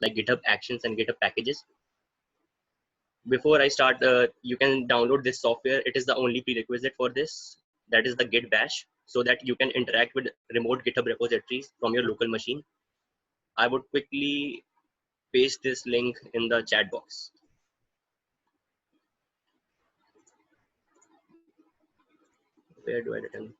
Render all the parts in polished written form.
like GitHub Actions and GitHub Packages. Before I start, you can download this software. It is the only prerequisite for this. That is the Git Bash, so that you can interact with remote GitHub repositories from your local machine. I would quickly paste this link in the chat box. Where do I return?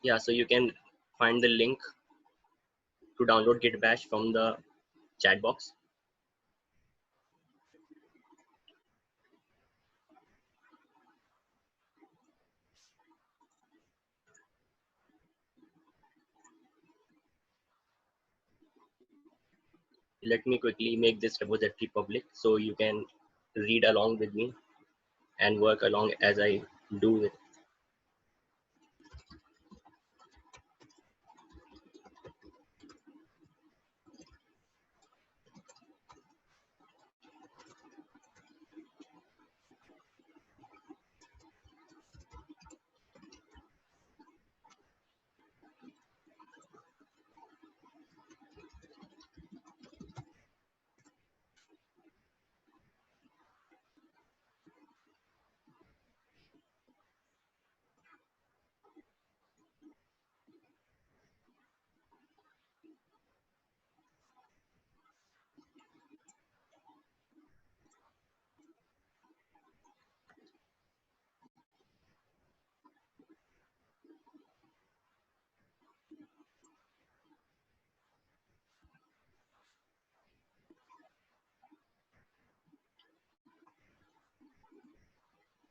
Yeah, so you can find the link to download Git Bash from the chat box. Let me quickly make this repository public so you can read along with me and work along as I do it.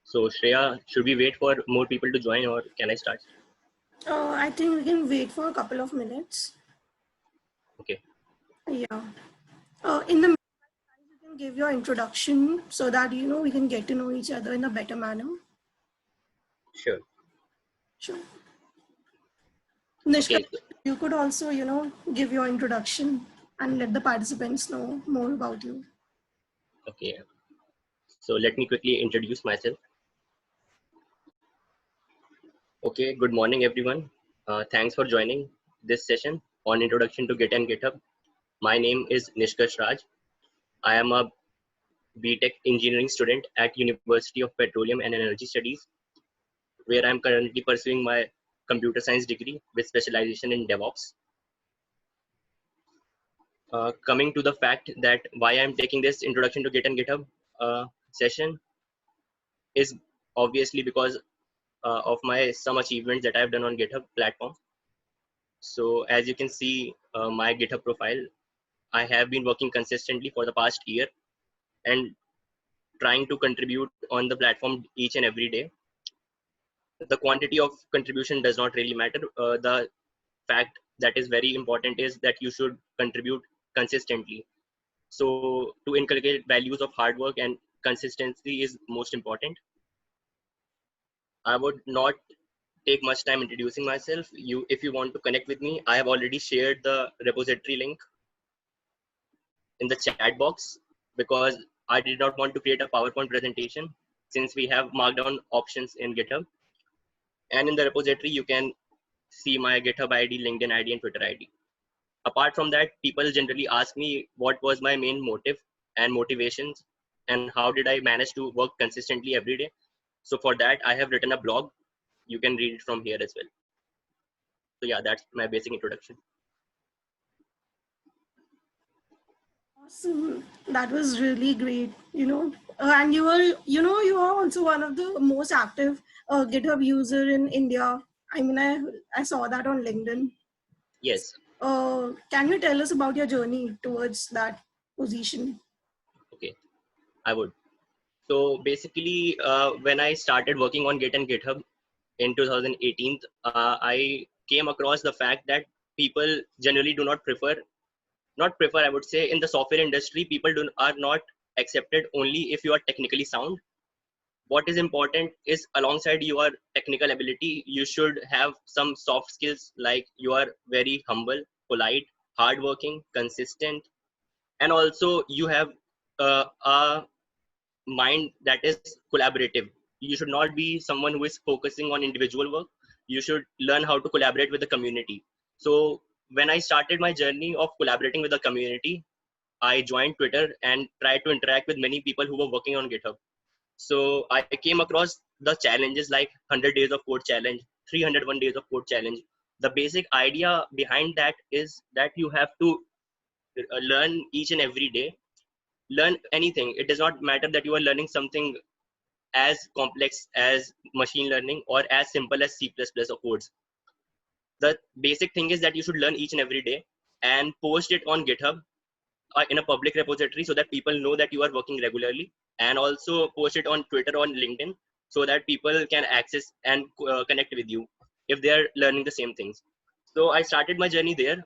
So Shreya, should we wait for more people to join or can I start? I think we can wait for a couple of minutes. Okay. Yeah. In the meantime, you can give your introduction so that, we can get to know each other in a better manner. Sure. Sure. Nishka, Okay. you could also, give your introduction and let the participants know more about you. Okay. So let me quickly introduce myself. Okay. Good morning, everyone. Thanks for joining this session on Introduction to Git and GitHub. My name is Nishkash Raj. I am a BTech engineering student at University of Petroleum and Energy Studies, where I'm currently pursuing my computer science degree with specialization in DevOps. Coming to the fact that why I'm taking this Introduction to Git and GitHub session is obviously because of my some achievements that I've done on GitHub platform. So as you can see my GitHub profile, I have been working consistently for the past year and trying to contribute on the platform each and every day. The quantity of contribution does not really matter. The fact that is very important is that you should contribute consistently. So to inculcate values of hard work and consistency is most important. I would not take much time introducing myself. If you want to connect with me, I have already shared the repository link in the chat box because I did not want to create a PowerPoint presentation since we have marked down options in GitHub. And in the repository, you can see my GitHub ID, LinkedIn ID, and Twitter ID. Apart from that, people generally ask me what was my main motive and motivations and how did I manage to work consistently every day. So for that, I have written a blog. You can read it from here as well. So yeah, that's my basic introduction. Awesome. That was really great, and you are also one of the most active GitHub user in India. I mean, I saw that on LinkedIn. Yes. Can you tell us about your journey towards that position? Okay, I would. So basically, when I started working on Git and GitHub in 2018, I came across the fact that people generally do not prefer, I would say, in the software industry, people are not accepted only if you are technically sound, what is important is alongside your technical ability, you should have some soft skills like you are very humble, polite, hardworking, consistent, and also you have a mind that is collaborative. You should not be someone who is focusing on individual work. You should learn how to collaborate with the community. So when I started my journey of collaborating with the community, I joined Twitter and tried to interact with many people who were working on GitHub. So I came across the challenges like 100 days of code challenge, 301 days of code challenge. The basic idea behind that is that you have to learn each and every day. Learn anything. It does not matter that you are learning something as complex as machine learning or as simple as C++ or codes. The basic thing is that you should learn each and every day and post it on GitHub in a public repository so that people know that you are working regularly, and also post it on Twitter or LinkedIn so that people can access and connect with you if they are learning the same things. So I started my journey there.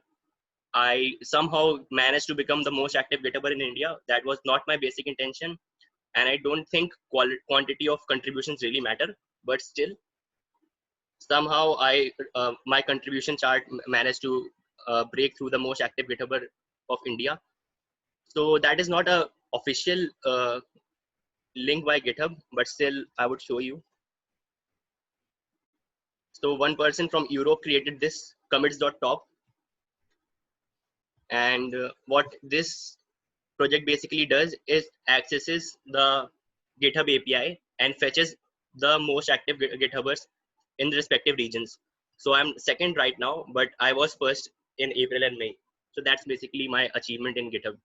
I somehow managed to become the most active GitHubber in India. That was not my basic intention, and I don't think quantity of contributions really matter, but still somehow my contribution chart managed to break through the most active GitHubber of India. So that is not a official link by GitHub, but still I would show you. So one person from Europe created this commits.top, and what this project basically does is accesses the GitHub API and fetches the most active GitHubbers in the respective regions. So I'm second right now, but I was first in April and May. So that's basically my achievement in GitHub.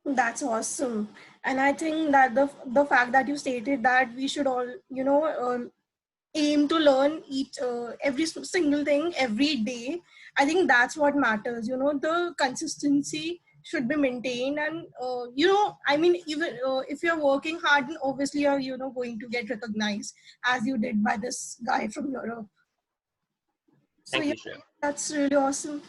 That's awesome. And I think that the fact that you stated that we should all, aim to learn each every single thing every day, I think that's what matters. The consistency should be maintained, and I mean, even if you're working hard, then obviously you're going to get recognized as you did by this guy from Europe. So Thank yeah, you, Shreya. that's really awesome.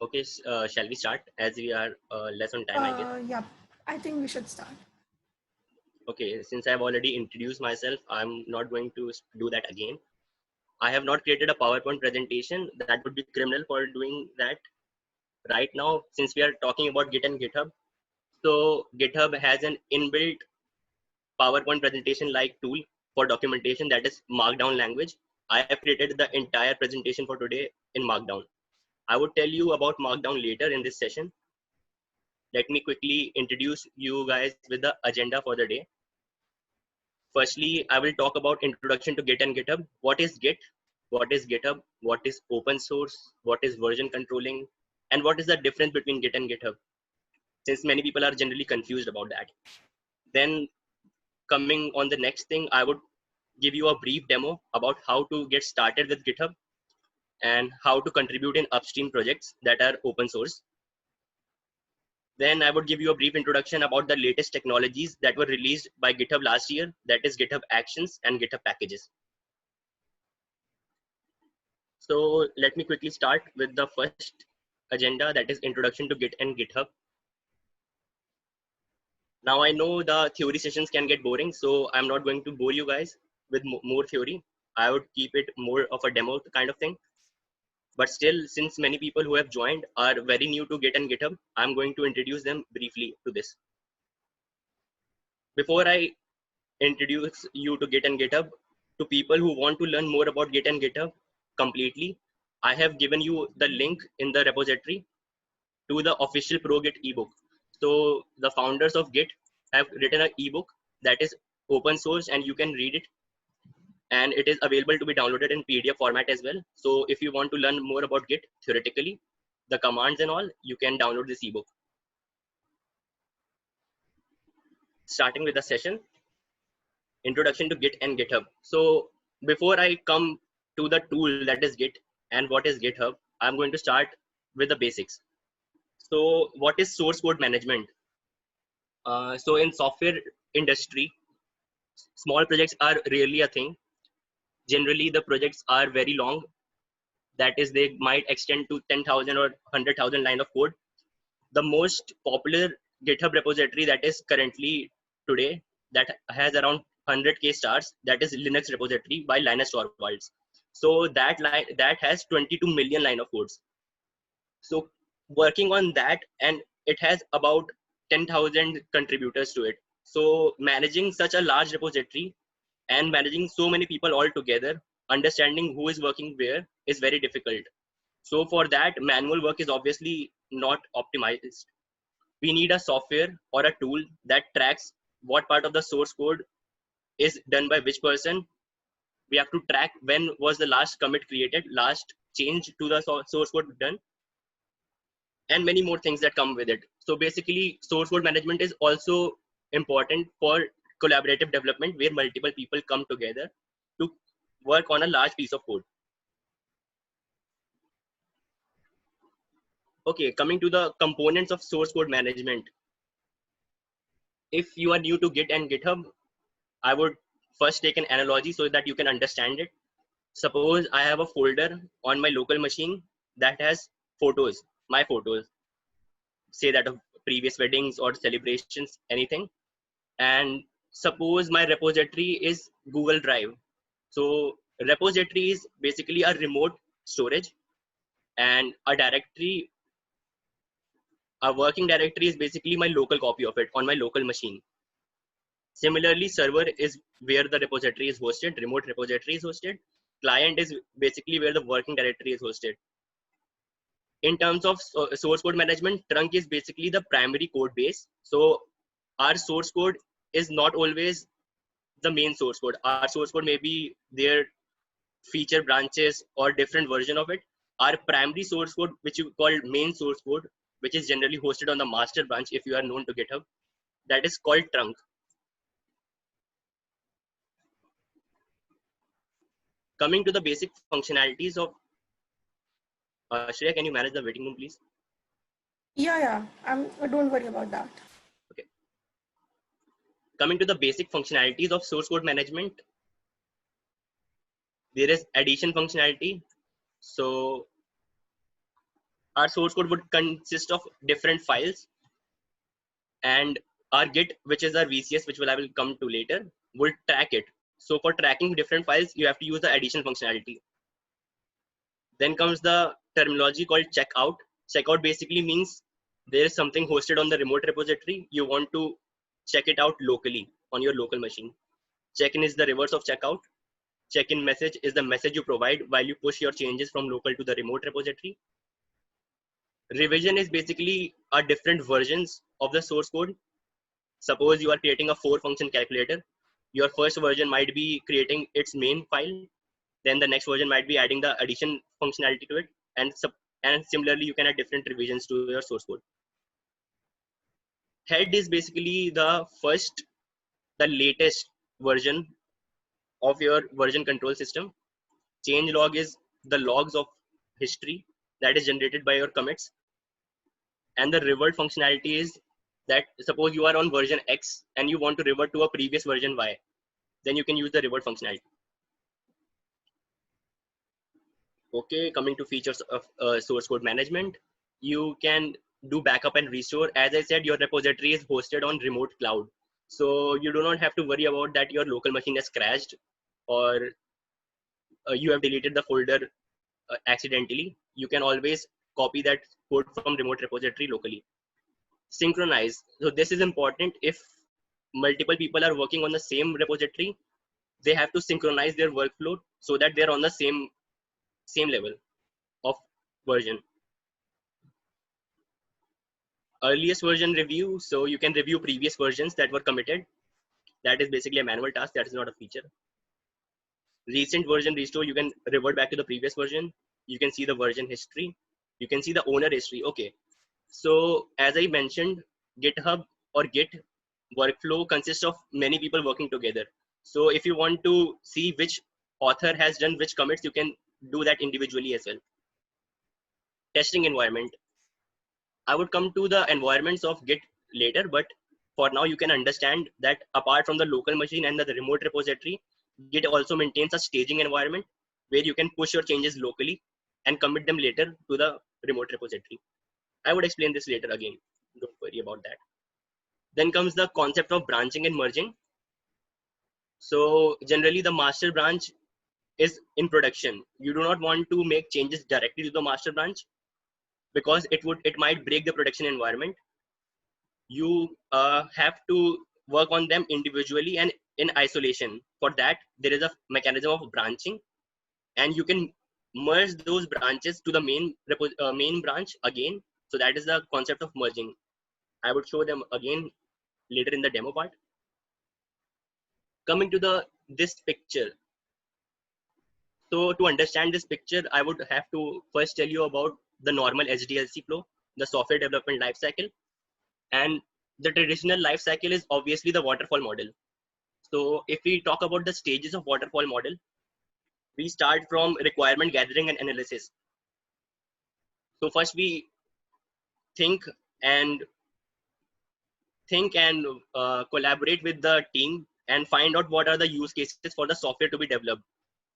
Okay, shall we start as we are less on time, I guess? Yeah, I think we should start. Okay, since I've already introduced myself, I'm not going to do that again. I have not created a PowerPoint presentation. That would be criminal for doing that right now, since we are talking about Git and GitHub. So GitHub has an inbuilt PowerPoint presentation like tool for documentation, that is Markdown language. I have created the entire presentation for today in Markdown. I would tell you about Markdown later in this session. Let me quickly introduce you guys with the agenda for the day. Firstly, I will talk about introduction to Git and GitHub. What is Git? What is GitHub? What is open source? What is version controlling? And what is the difference between Git and GitHub? Since many people are generally confused about that. Then coming on the next thing, I would give you a brief demo about how to get started with GitHub and how to contribute in upstream projects that are open source. Then I would give you a brief introduction about the latest technologies that were released by GitHub last year, that is GitHub Actions and GitHub Packages. So let me quickly start with the first agenda, that is introduction to Git and GitHub. Now I know the theory sessions can get boring, so I'm not going to bore you guys with more theory. I would keep it more of a demo kind of thing. But still, since many people who have joined are very new to Git and GitHub, I'm going to introduce them briefly to this. Before I introduce you to Git and GitHub, to people who want to learn more about Git and GitHub completely, I have given you the link in the repository to the official ProGit ebook. So the founders of Git have written an ebook that is open source and you can read it, and it is available to be downloaded in PDF format as well. So if you want to learn more about Git theoretically, the commands and all, you can download this ebook. Starting with the session, introduction to Git and GitHub. So before I come to the tool that is Git and what is GitHub, I'm going to start with the basics. So what is source code management? So in software industry, small projects are rarely a thing. Generally, the projects are very long. That is, they might extend to 10,000 or 100,000 line of code. The most popular GitHub repository that is currently today that has around 100k stars, that is Linux repository by Linus Torvalds. So that has 22 million line of codes. So working on that, and it has about 10,000 contributors to it. So managing such a large repository and managing so many people all together, understanding who is working where is very difficult. So for that, manual work is obviously not optimized. We need a software or a tool that tracks what part of the source code is done by which person. We have to track when was the last commit created, last change to the source code done, and many more things that come with it. So basically, source code management is also important for collaborative development where multiple people come together to work on a large piece of code. Okay, coming to the components of source code management. If you are new to Git and GitHub, I would first take an analogy so that you can understand it. Suppose I have a folder on my local machine that has photos, my photos, say that of previous weddings or celebrations, anything. And suppose my repository is Google Drive. So repository is basically a remote storage, and a directory, a working directory is basically my local copy of it on my local machine. Similarly, server is where the repository is hosted, remote repository is hosted. Client is basically where the working directory is hosted. In terms of source code management, trunk is basically the primary code base. So our source code is not always the main source code. Our source code may be their feature branches or different version of it. Our primary source code, which you call main source code, which is generally hosted on the master branch if you are known to GitHub, that is called trunk. Coming to the basic functionalities of Shreya, can you manage the waiting room, please? Yeah. Don't worry about that. Okay. Coming to the basic functionalities of source code management, there is addition functionality. So our source code would consist of different files, and our Git, which is our VCS, which I will come to later, will track it. So for tracking different files, you have to use the addition functionality. Then comes the terminology called checkout. Checkout basically means there is something hosted on the remote repository. You want to check it out locally on your local machine. Check-in is the reverse of checkout. Check-in message is the message you provide while you push your changes from local to the remote repository. Revision is basically a different versions of the source code. Suppose you are creating a 4-function calculator. Your first version might be creating its main file. Then the next version might be adding the addition functionality to it. And similarly, you can add different revisions to your source code. Head is basically the latest version of your version control system. Change log is the logs of history that is generated by your commits. And the revert functionality is that suppose you are on version X and you want to revert to a previous version Y, then you can use the revert functionality. Okay, coming to features of source code management, you can do backup and restore. As I said, your repository is hosted on remote cloud. So you do not have to worry about that your local machine has crashed or you have deleted the folder accidentally. You can always copy that code from remote repository locally. Synchronize. So this is important. If multiple people are working on the same repository, they have to synchronize their workflow so that they're on the same level of version. Earliest version review. So you can review previous versions that were committed. That is basically a manual task. That is not a feature. Recent version restore. You can revert back to the previous version. You can see the version history. You can see the owner history. Okay. So as I mentioned, GitHub or Git workflow consists of many people working together. So if you want to see which author has done which commits, you can do that individually as well. Testing environment. I would come to the environments of Git later, but for now you can understand that apart from the local machine and the remote repository, Git also maintains a staging environment where you can push your changes locally. and commit them later to the remote repository. I would explain this later again. Don't worry about that. Then comes the concept of branching and merging. So generally the master branch is in production. You do not want to make changes directly to the master branch because it might break the production environment. You have to work on them individually and in isolation. For that, there is a mechanism of branching, and you can merge those branches to the main branch again. So that is the concept of merging. I would show them again later in the demo part. Coming to this picture. So to understand this picture, I would have to first tell you about the normal SDLC flow, the software development lifecycle. And the traditional life cycle is obviously the waterfall model. So if we talk about the stages of waterfall model, we start from requirement gathering and analysis. So first we think and collaborate with the team and find out what are the use cases for the software to be developed.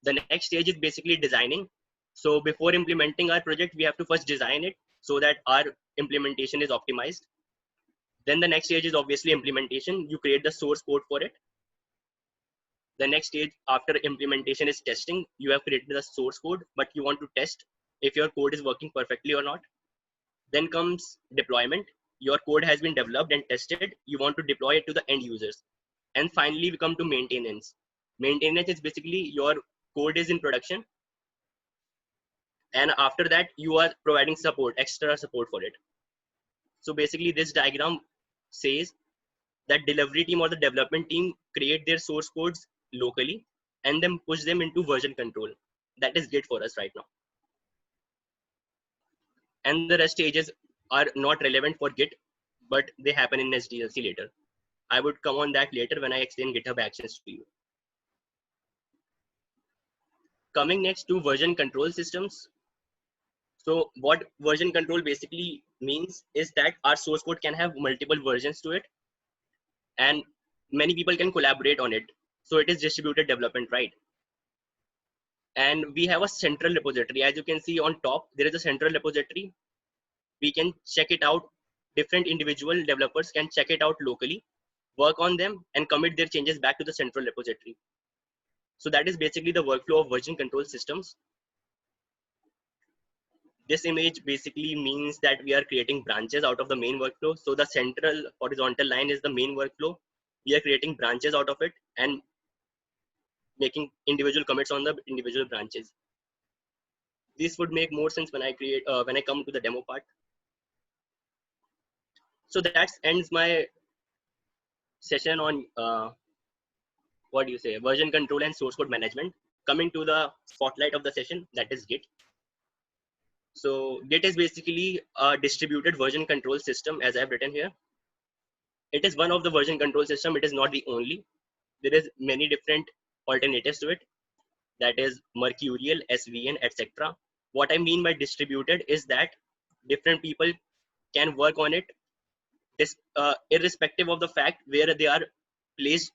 The next stage is basically designing. So before implementing our project, we have to first design it so that our implementation is optimized. Then the next stage is obviously implementation. You create the source code for it. The next stage after implementation is testing. You have created the source code, but you want to test if your code is working perfectly or not. Then comes deployment. Your code has been developed and tested. You want to deploy it to the end users. And finally, we come to maintenance. Maintenance is basically your code is in production. And after that, you are providing support, extra support for it. So basically, this diagram says that delivery team or the development team create their source codes locally and then push them into version control. That is Git for us right now. And the rest stages are not relevant for Git, but they happen in SDLC later. I would come on that later when I explain GitHub Actions to you. Coming next to version control systems. So what version control basically means is that our source code can have multiple versions to it, and many people can collaborate on it. So it is distributed development, right? And we have a central repository. As you can see on top, there is a central repository. We can check it out. Different individual developers can check it out locally, work on them, and commit their changes back to the central repository. So that is basically the workflow of version control systems. This image basically means that we are creating branches out of the main workflow. So the central horizontal line is the main workflow. We are creating branches out of it and making individual commits on the individual branches. This would make more sense when I come to the demo part. So that ends my session on version control and source code management. Coming to the spotlight of the session, that is Git. So Git is basically a distributed version control system, as I've written here. It is one of the version control system. It is not the only. There is many different alternatives to it. That is Mercurial, SVN, etc. What I mean by distributed is that different people can work on it, irrespective of the fact where they are placed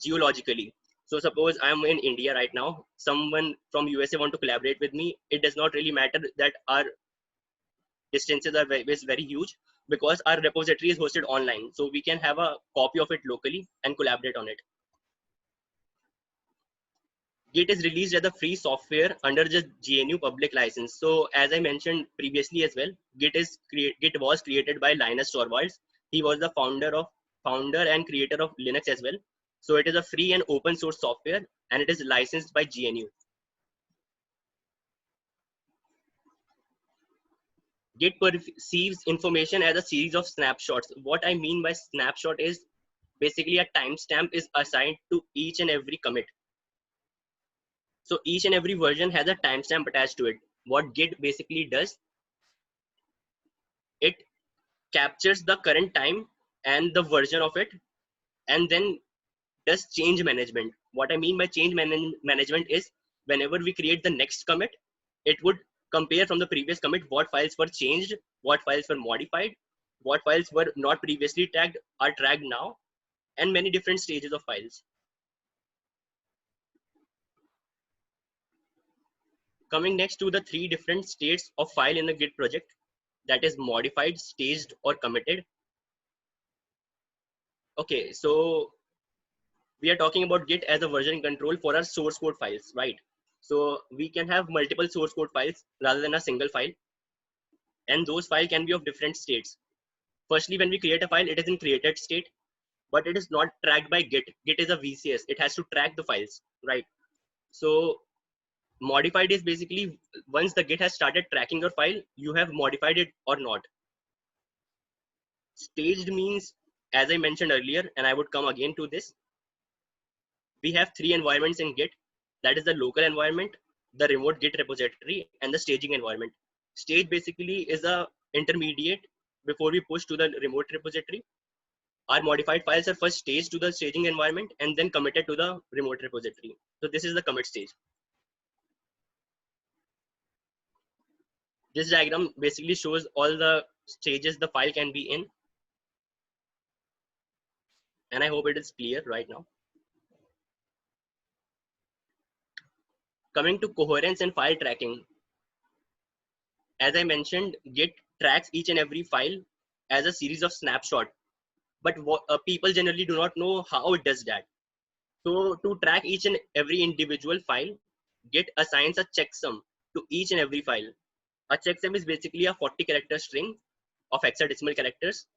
geologically. So suppose I'm in India right now, someone from USA want to collaborate with me. It does not really matter that our distances are very huge, because our repository is hosted online. So we can have a copy of it locally and collaborate on it. Git is released as a free software under the GNU public license. So as I mentioned previously as well, Git was created by Linus Torvalds. He was the founder and creator of Linux as well. So it is a free and open source software, and it is licensed by GNU. Git perceives information as a series of snapshots. What I mean by snapshot is basically a timestamp is assigned to each and every commit. So each and every version has a timestamp attached to it. What Git basically does, it captures the current time and the version of it, and then does change management. What I mean by change management is whenever we create the next commit, it would compare from the previous commit what files were changed, what files were modified, what files were not previously tagged are tagged now, and many different stages of files. Coming next to the three different states of file in the Git project, that is modified, staged, or committed. Okay, so we are talking about Git as a version control for our source code files, right? So we can have multiple source code files rather than a single file, and those files can be of different states. Firstly, when we create a file, it is in created state, but it is not tracked by Git. Git is a VCS. It has to track the files, right? So modified is basically once the Git has started tracking your file, you have modified it or not. Staged means, as I mentioned earlier, and I would come again to this, we have three environments in Git. That is the local environment, the remote Git repository, and the staging environment. Stage basically is a intermediate before we push to the remote repository. Our modified files are first staged to the staging environment and then committed to the remote repository. So this is the commit stage. This diagram basically shows all the stages the file can be in, and I hope it is clear right now. Coming to coherence and file tracking, as I mentioned, Git tracks each and every file as a series of snapshots, but people generally do not know how it does that. So to track each and every individual file, Git assigns a checksum to each and every file. A checksum is basically a 40-character string of hexadecimal characters,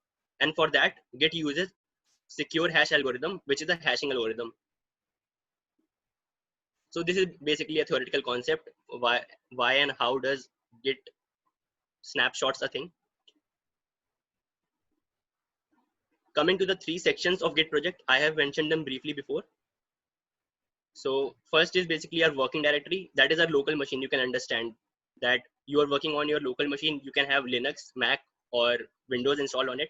and for that, Git uses secure hash algorithm, which is a hashing algorithm. So this is basically a theoretical concept. Why and how does Git snapshots a thing? Coming to the three sections of Git project, I have mentioned them briefly before. So first is basically our working directory. That is our local machine. You can understand that you are working on your local machine. You can have Linux, Mac, or Windows installed on it.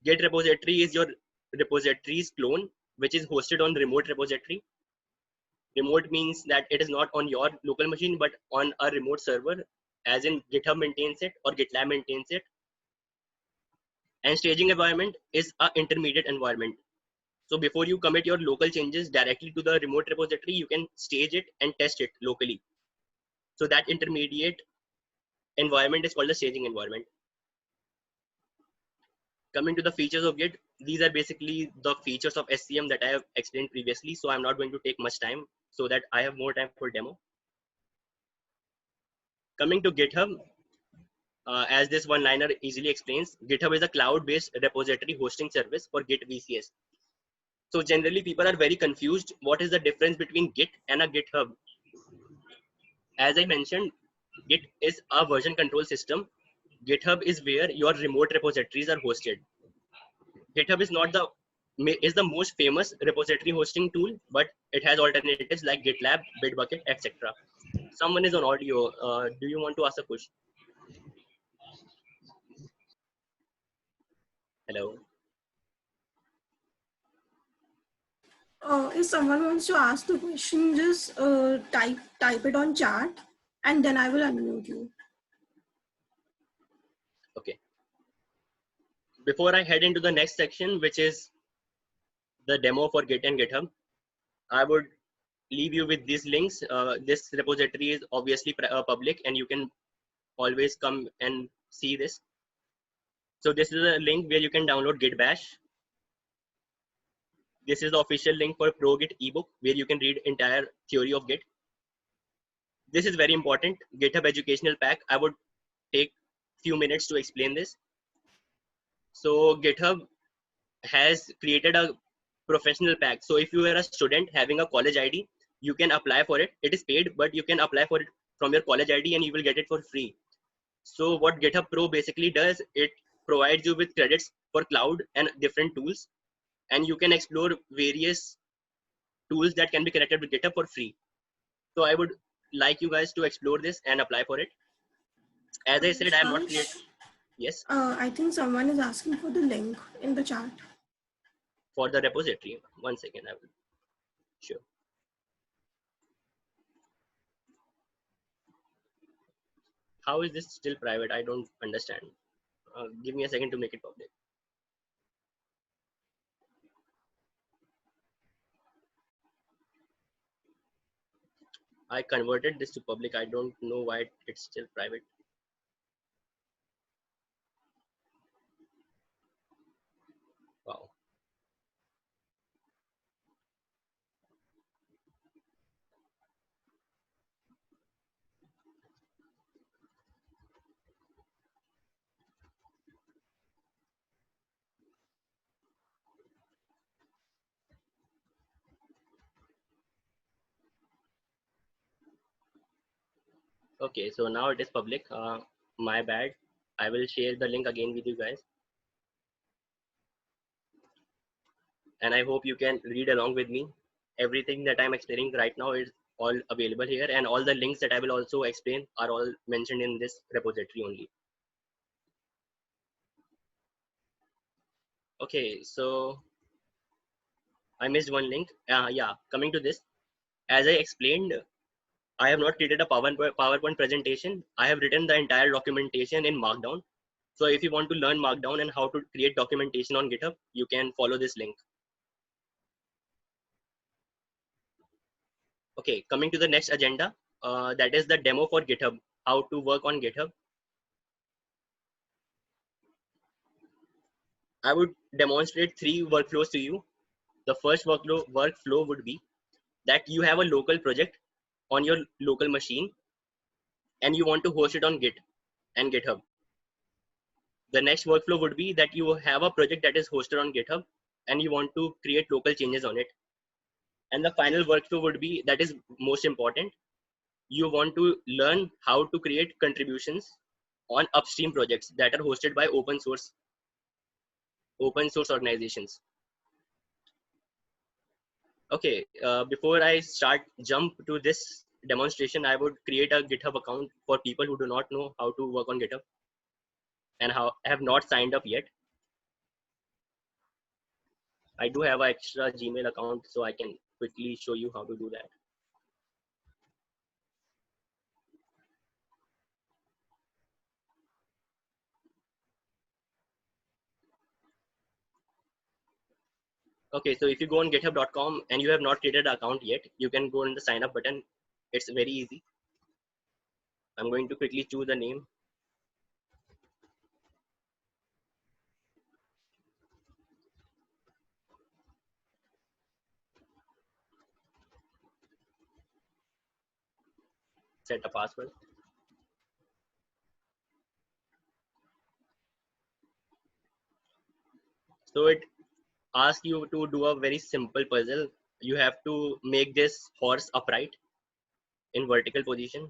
Git repository is your repository's clone, which is hosted on remote repository. Remote means that it is not on your local machine, but on a remote server, as in GitHub maintains it or GitLab maintains it. And staging environment is an intermediate environment. So before you commit your local changes directly to the remote repository, you can stage it and test it locally. So that intermediate environment is called the staging environment. Coming to the features of Git, these are basically the features of SCM that I have explained previously. So I'm not going to take much time so that I have more time for demo. Coming to GitHub, as this one-liner easily explains, GitHub is a cloud-based repository hosting service for Git VCS. So generally people are very confused. What is the difference between Git and a GitHub? As I mentioned, Git is a version control system. GitHub is where your remote repositories are hosted. GitHub is not the most famous repository hosting tool, but it has alternatives like GitLab, Bitbucket, etc. Someone is on audio. Do you want to ask a question? Hello. If someone wants to ask the question, just type it on chat, and then I will unmute you. Okay. Before I head into the next section, which is the demo for Git and GitHub, I would leave you with these links. This repository is obviously public, and you can always come and see this. So this is a link where you can download Git Bash. This is the official link for ProGit ebook, where you can read entire theory of Git. This is very important. GitHub educational pack. I would take few minutes to explain this. So GitHub has created a professional pack. So if you are a student having a college ID, you can apply for it. It is paid, but you can apply for it from your college ID and you will get it for free. So what GitHub Pro basically does, it provides you with credits for cloud and different tools, and you can explore various tools that can be connected with GitHub for free. So I would like you guys to explore this and apply for it. As I said, I am not creating. Yes. I think someone is asking for the link in the chat. For the repository. 1 second, I will. Sure. How is this still private? I don't understand. Give me a second to make it public. I converted this to public. I don't know why it's still private. Wow. Okay, so now it is public. My bad. I will share the link again with you guys, and I hope you can read along with me. Everything that I'm explaining right now is all available here, and all the links that I will also explain are all mentioned in this repository only. Okay, so I missed one link. Yeah, coming to this, as I explained, I have not created a PowerPoint presentation. I have written the entire documentation in Markdown. So if you want to learn Markdown and how to create documentation on GitHub, you can follow this link. Okay, coming to the next agenda, that is the demo for GitHub, how to work on GitHub. I would demonstrate 3 workflows to you. The first workflow would be that you have a local project on your local machine and you want to host it on Git and GitHub. The next workflow would be that you have a project that is hosted on GitHub and you want to create local changes on it. And the final workflow would be, that is most important, you want to learn how to create contributions on upstream projects that are hosted by open source organizations. Okay, before I jump to this demonstration, I would create a GitHub account for people who do not know how to work on GitHub and how have not signed up yet. I do have an extra Gmail account, so I can quickly show you how to do that. Okay, so if you go on github.com and you have not created an account yet, you can go on the sign up button. It's very easy. I'm going to quickly choose the name. Set a password. So it asks you to do a very simple puzzle. You have to make this horse upright in vertical position.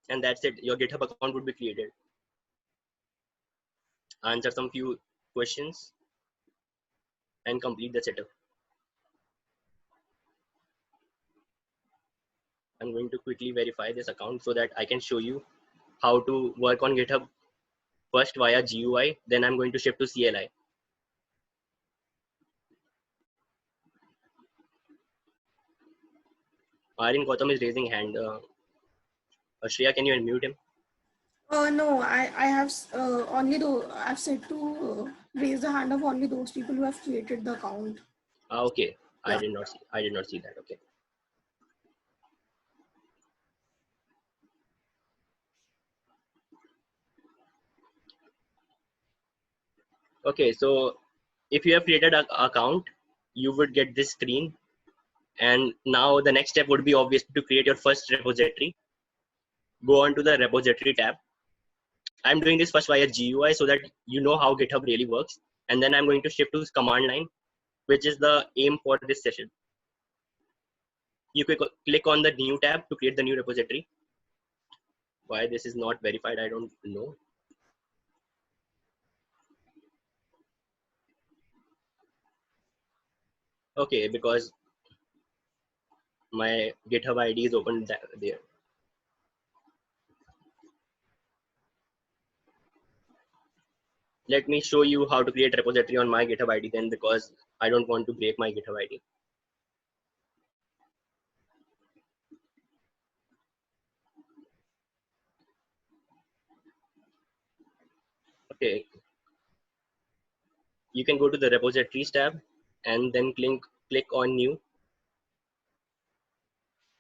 And that's it. Your GitHub account would be created. Answer some few questions and complete the setup. I'm going to quickly verify this account so that I can show you how to work on GitHub first via GUI. Then I'm going to shift to CLI. Aryan Gautam is raising hand. Shreya, can you unmute him? No, I have only though I've said to raise the hand of only those people who have created the account. Okay, I Yeah. did not see. I did not see that. Okay. Okay, so if you have created an account, you would get this screen. And now the next step would be obvious to create your first repository. Go on to the repository tab. I'm doing this first via GUI so that you know how GitHub really works. And then I'm going to shift to command line, which is the aim for this session. You click on the new tab to create the new repository. Why this is not verified, I don't know. Okay, because my GitHub ID is open there. Let me show you how to create repository on my GitHub ID then, because I don't want to break my GitHub ID. Okay, you can go to the repositories tab and then click on new.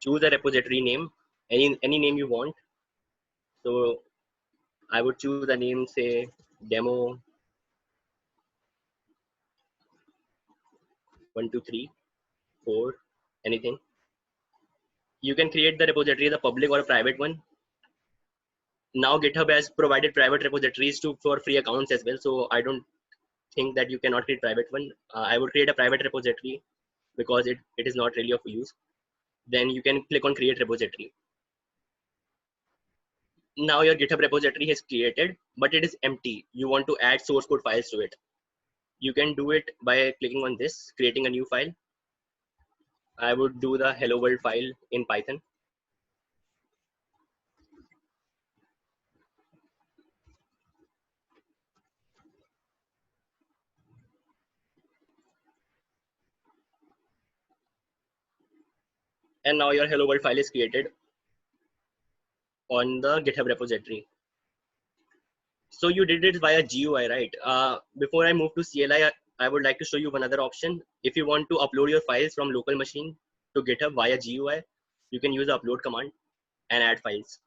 Choose a repository name, any name you want. So I would choose a name, say demo 123 4, anything. You can create the repository as a public or a private one. Now GitHub has provided private repositories for free accounts as well, so I don't think that you cannot create private one. I would create a private repository because it is not really of use. Then you can click on create repository. Now your GitHub repository is created, but it is empty. You want to add source code files to it. You can do it by clicking on this, creating a new file. I would do the hello world file in Python. And now your hello world file is created on the GitHub repository. So you did it via GUI, right? Before I move to CLI, I would like to show you one other option. If you want to upload your files from local machine to GitHub via GUI, you can use the upload command and add files.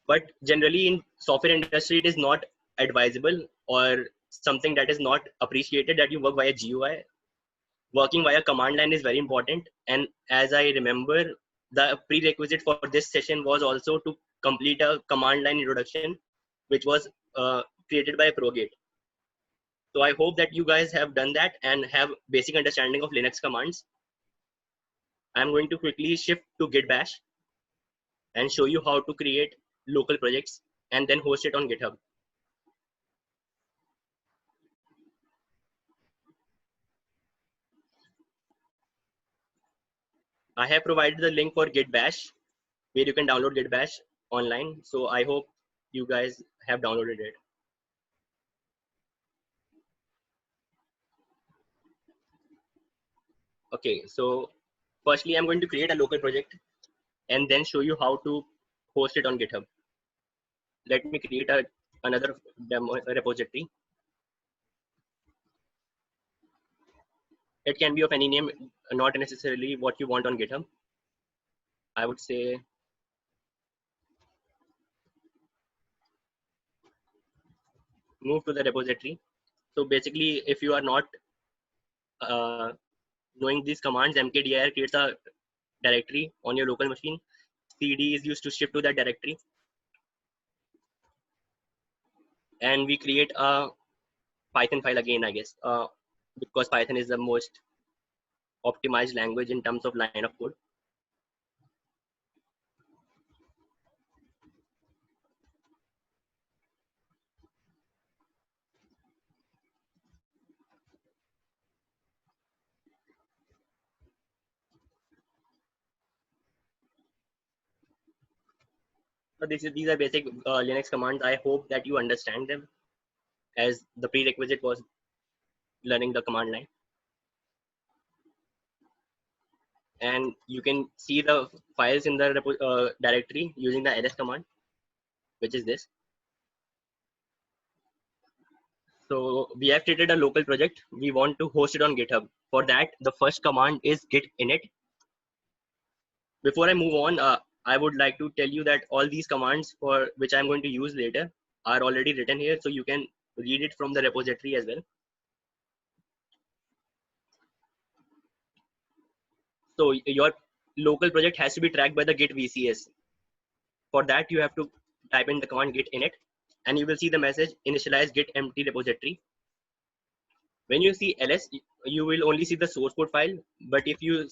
But generally in software industry, it is not advisable or something that is not appreciated that you work via GUI. Working via command line is very important. And as I remember, the prerequisite for this session was also to complete a command line introduction, which was created by ProGate. So I hope that you guys have done that and have basic understanding of Linux commands. I'm going to quickly shift to Git Bash and show you how to create local projects and then host it on GitHub. I have provided the link for Git Bash where you can download Git Bash online. So I hope you guys have downloaded it. Okay, so firstly, I'm going to create a local project and then show you how to host it on GitHub. Let me create another demo repository. It can be of any name, not necessarily what you want on GitHub. I would say move to the repository. So basically, if you are not knowing these commands, mkdir creates a directory on your local machine. cd is used to shift to that directory. And we create a Python file again, I guess, because Python is the most optimized language in terms of line of code. So these are basic Linux commands. I hope that you understand them, as the prerequisite was learning the command line. And you can see the files in the directory using the ls command, which is this. So we have created a local project. We want to host it on GitHub. For that, the first command is git init. Before I move on, I would like to tell you that all these commands for which I'm going to use later are already written here, so you can read it from the repository as well. So your local project has to be tracked by the git VCS. For that, you have to type in the command git init, and you will see the message initialize git empty repository. When you see ls, you will only see the source code file. But if you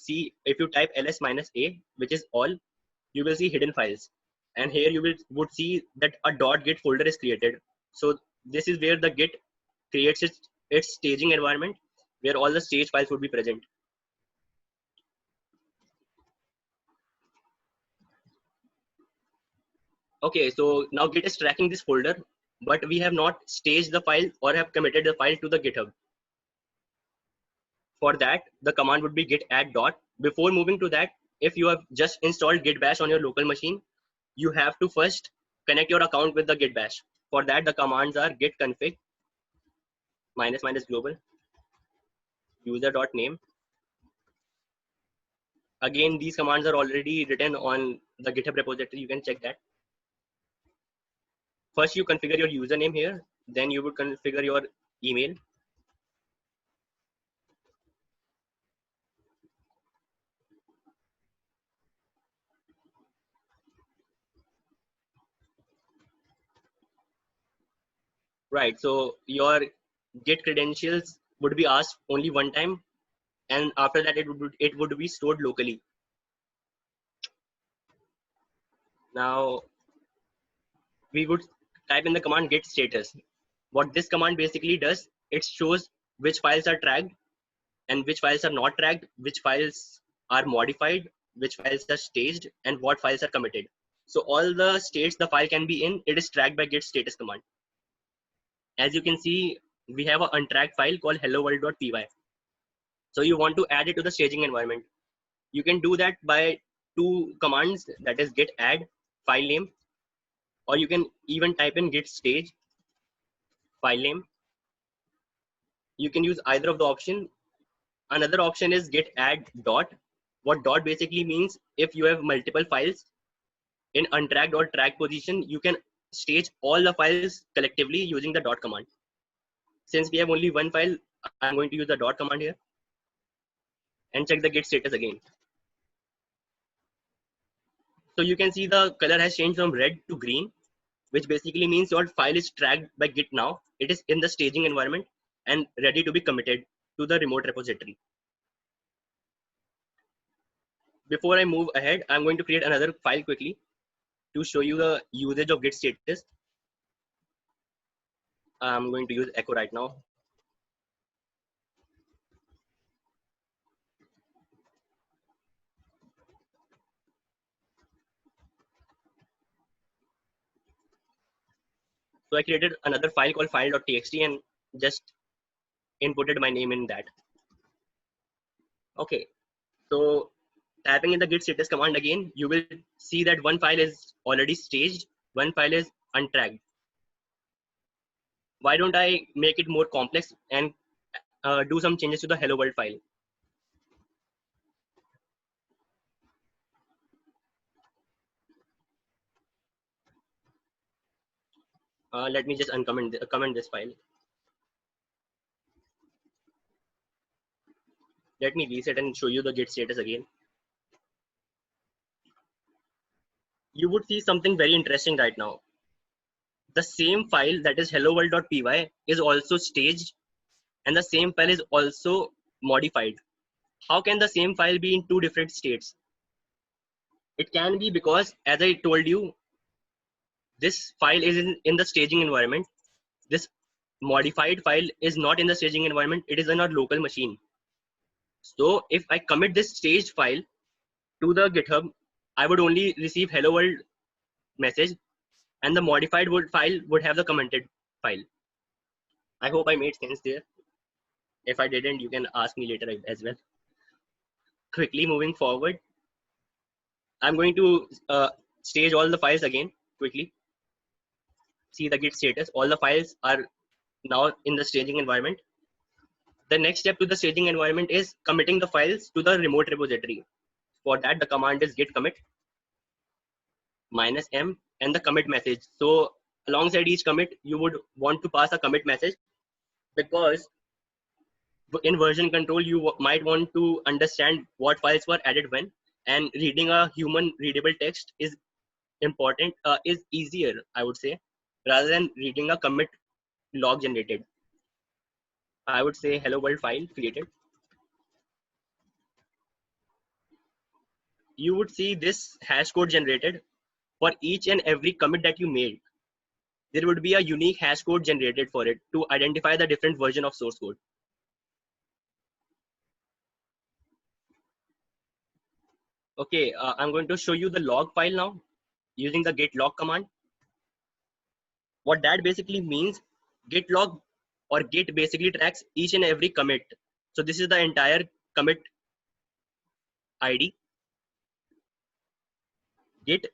type ls -a, which is all, you will see hidden files. And here you would see that a .git folder is created. So this is where the Git creates its staging environment, where all the stage files would be present. Okay, so now Git is tracking this folder, but we have not staged the file or have committed the file to the GitHub. For that, the command would be git add dot. Before moving to that, if you have just installed Git Bash on your local machine, you have to first connect your account with the git bash. For that, the commands are git config -- global user.name. Again, these commands are already written on the GitHub repository. You can check that. First, you configure your username here. Then you would configure your email. Right. So your Git credentials would be asked only one time, and after that, it would be stored locally. Now we would type in the command git status. What this command basically does, it shows which files are tracked and which files are not tracked, which files are modified, which files are staged, and what files are committed. So all the states the file can be in, it is tracked by git status command. As you can see, we have an untracked file called hello-world.py. So you want to add it to the staging environment. You can do that by two commands, that is git add file name, or you can even type in git stage file name. You can use either of the option. Another option is git add dot. What dot basically means, if you have multiple files in untracked or tracked position, you can stage all the files collectively using the dot command. Since we have only one file, I'm going to use the dot command here and check the git status again. So you can see the color has changed from red to green, which basically means your file is tracked by Git now. It is in the staging environment and ready to be committed to the remote repository. Before I move ahead, I'm going to create another file quickly to show you the usage of Git status. I'm going to use echo right now. So I created another file called file.txt and just inputted my name in that. Okay, so typing in the git status command again, you will see that one file is already staged, one file is untracked. Why don't I make it more complex and do some changes to the hello world file? Let me just comment this file. Let me reset and show you the git status again. You would see something very interesting right now. The same file, that is hello-world.py, is also staged, and the same file is also modified. How can the same file be in two different states? It can be because, as I told you, this file is in the staging environment. This modified file is not in the staging environment, it is in our local machine. So if I commit this staged file to the GitHub, I would only receive hello world message, and the modified file would have the commented file. I hope I made sense there. If I didn't, you can ask me later as well. Quickly moving forward, I'm going to stage all the files again quickly. See the git status. All the files are now in the staging environment. The next step to the staging environment is committing the files to the remote repository. For that, the command is git commit -m and the commit message. So alongside each commit, you would want to pass a commit message, because in version control, you might want to understand what files were added when, and reading a human readable text is important, is easier, I would say, rather than reading a commit log generated. I would say hello world file created. You would see this hash code generated for each and every commit that you made. There would be a unique hash code generated for it to identify the different version of source code. Okay, I'm going to show you the log file now using the git log command. What that basically means, git log or git basically tracks each and every commit. So this is the entire commit ID. Git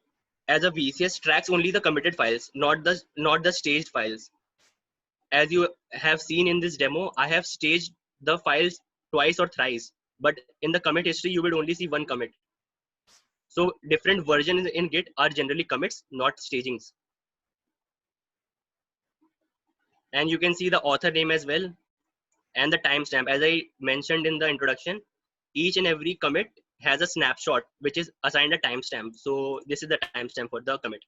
as a VCS tracks only the committed files, not the staged files. As you have seen in this demo, I have staged the files twice or thrice, but in the commit history, you will only see one commit. So different versions in Git are generally commits, not stagings. And you can see the author name as well and the timestamp. As I mentioned in the introduction, each and every commit has a snapshot which is assigned a timestamp. So this is the timestamp for the commit.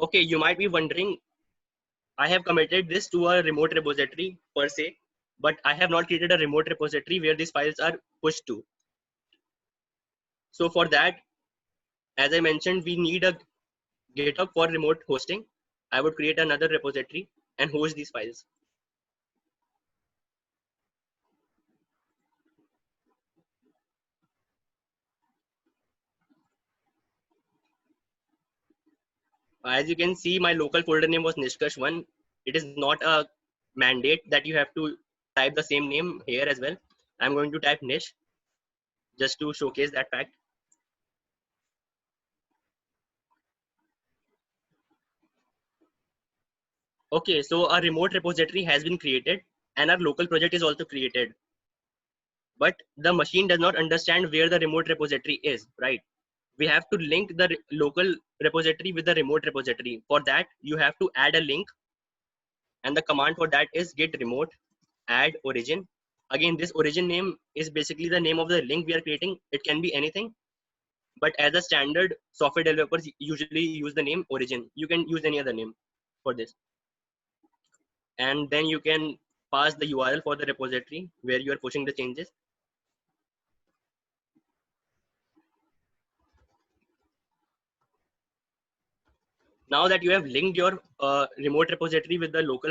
Okay, you might be wondering, I have committed this to a remote repository per se, but I have not created a remote repository where these files are pushed to. So for that, as I mentioned, we need a GitHub for remote hosting. I would create another repository and host these files. As you can see, my local folder name was Nishkash1. It is not a mandate that you have to type the same name here as well. I'm going to type Nish just to showcase that fact. Okay, so a remote repository has been created and our local project is also created. But the machine does not understand where the remote repository is, right? We have to link the local repository with the remote repository. For that, you have to add a link, and the command for that is git remote add origin. Again, this origin name is basically the name of the link we are creating. It can be anything, but as a standard, software developers usually use the name origin. You can use any other name for this. And then you can pass the URL for the repository where you are pushing the changes. Now that you have linked your remote repository with the local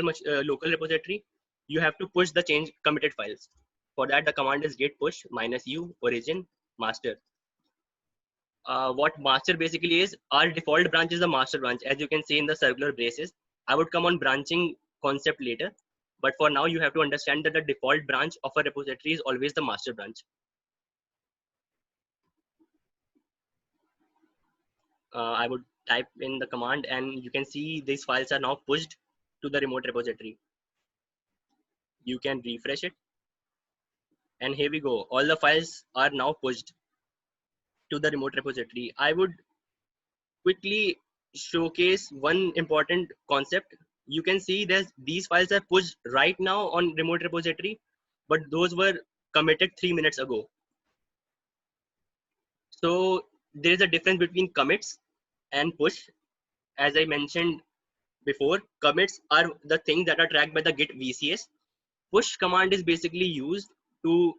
repository, you have to push the change committed files. For that, the command is git push -u origin master. What master basically is, our default branch is the master branch. As you can see in the circular braces, I would come on branching concept later. But for now, you have to understand that the default branch of a repository is always the master branch. I would type in the command and you can see these files are now pushed to the remote repository. You can refresh it. And here we go. All the files are now pushed to the remote repository. I would quickly showcase one important concept. You can see that these files are pushed right now on remote repository, but those were committed 3 minutes ago. So there is a difference between commits and push. As I mentioned before, commits are the things that are tracked by the Git VCS. Push command is basically used to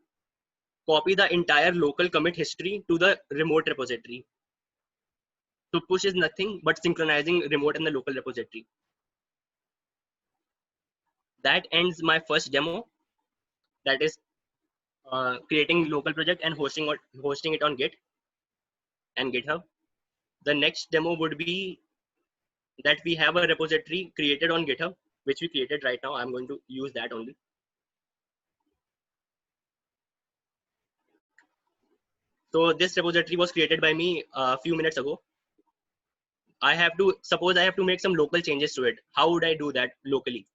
copy the entire local commit history to the remote repository. So push is nothing but synchronizing remote and the local repository. That ends my first demo. That is creating local project and hosting it on Git and GitHub. The next demo would be that we have a repository created on GitHub, which we created right now. I'm going to use that only. So this repository was created by me a few minutes ago. Suppose I have to make some local changes to it. How would I do that locally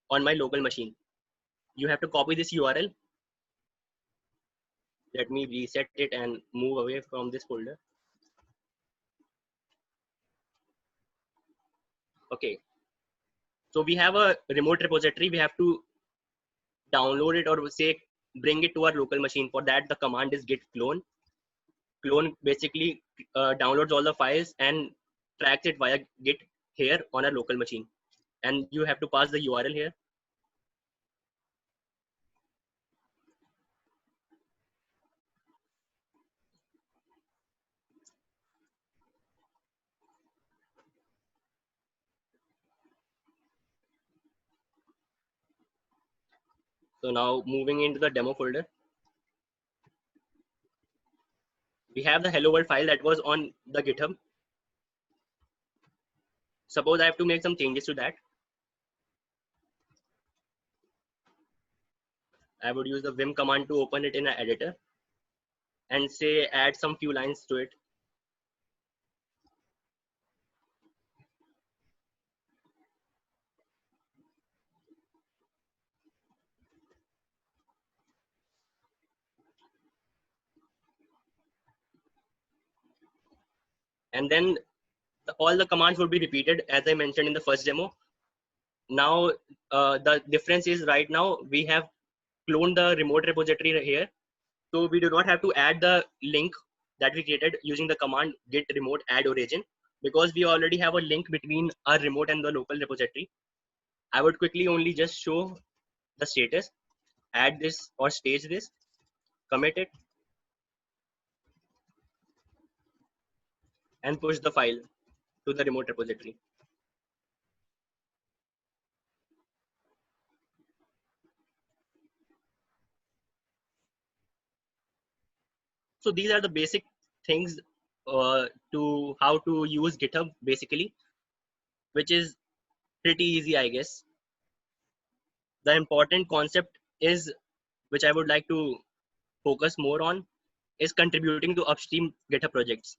on my local machine? You have to copy this URL. Let me reset it and move away from this folder. Okay. So we have a remote repository. We have to download it or say bring it to our local machine. For that, the command is git clone. Clone basically downloads all the files and tracks it via Git here on a local machine. And you have to pass the URL here. So now moving into the demo folder, we have the hello world file that was on the GitHub. Suppose I have to make some changes to that. I would use the vim command to open it in an editor and say add some few lines to it. and then all the commands would be repeated as I mentioned in the first demo. Now the difference is right now we have cloned the remote repository here, so we do not have to add the link that we created using the command git remote add origin, because we already have a link between our remote and the local repository. I would quickly only just show the status, add this or stage this, commit it, and push the file to the remote repository. So these are the basic things to how to use GitHub basically, which is pretty easy, I guess. The important concept is, which I would like to focus more on, is contributing to upstream GitHub projects.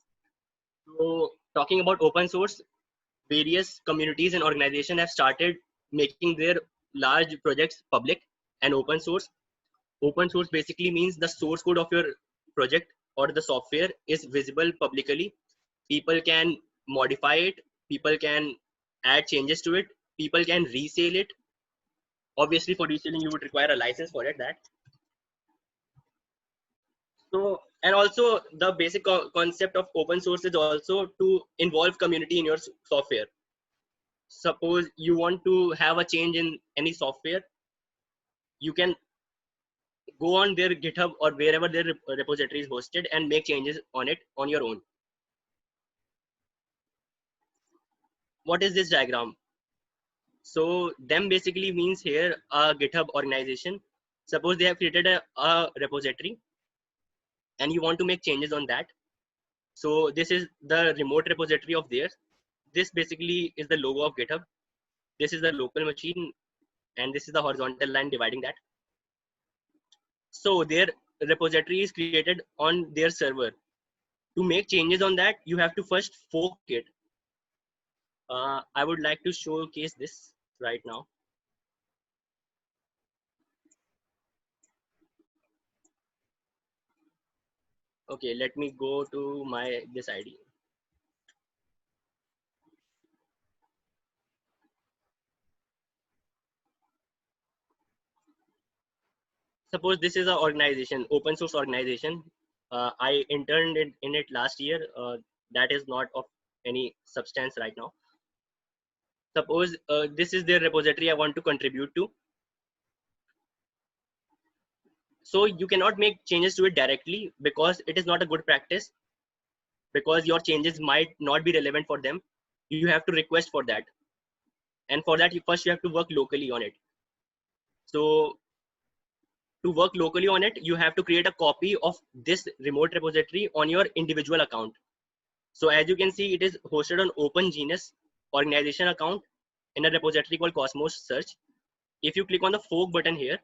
So talking about open source, various communities and organizations have started making their large projects public and open source. Open source basically means the source code of your project or the software is visible publicly. People can modify it, people can add changes to it, people can resell it. Obviously for reselling you would require a license for it. That so, and also the basic concept of open source is also to involve community in your software. Suppose you want to have a change in any software, you can go on their GitHub or wherever their repository is hosted and make changes on it on your own. What is this diagram? So them basically means here a GitHub organization. Suppose they have created a repository and you want to make changes on that. So this is the remote repository of theirs. This basically is the logo of GitHub. This is the local machine and this is the horizontal line dividing that. So their repository is created on their server. To make changes on that, you have to first fork it. I would like to showcase this right now. Okay, let me go to my this ID. Suppose this is an organization, open source organization. I interned in it last year. That is not of any substance right now. Suppose this is their repository I want to contribute to. So you cannot make changes to it directly because it is not a good practice, because your changes might not be relevant for them. You have to request for that. And for that, first you have to work locally on it. So to work locally on it, you have to create a copy of this remote repository on your individual account. So as you can see, it is hosted on OpenGenius organization account in a repository called Cosmos Search. If you click on the fork button here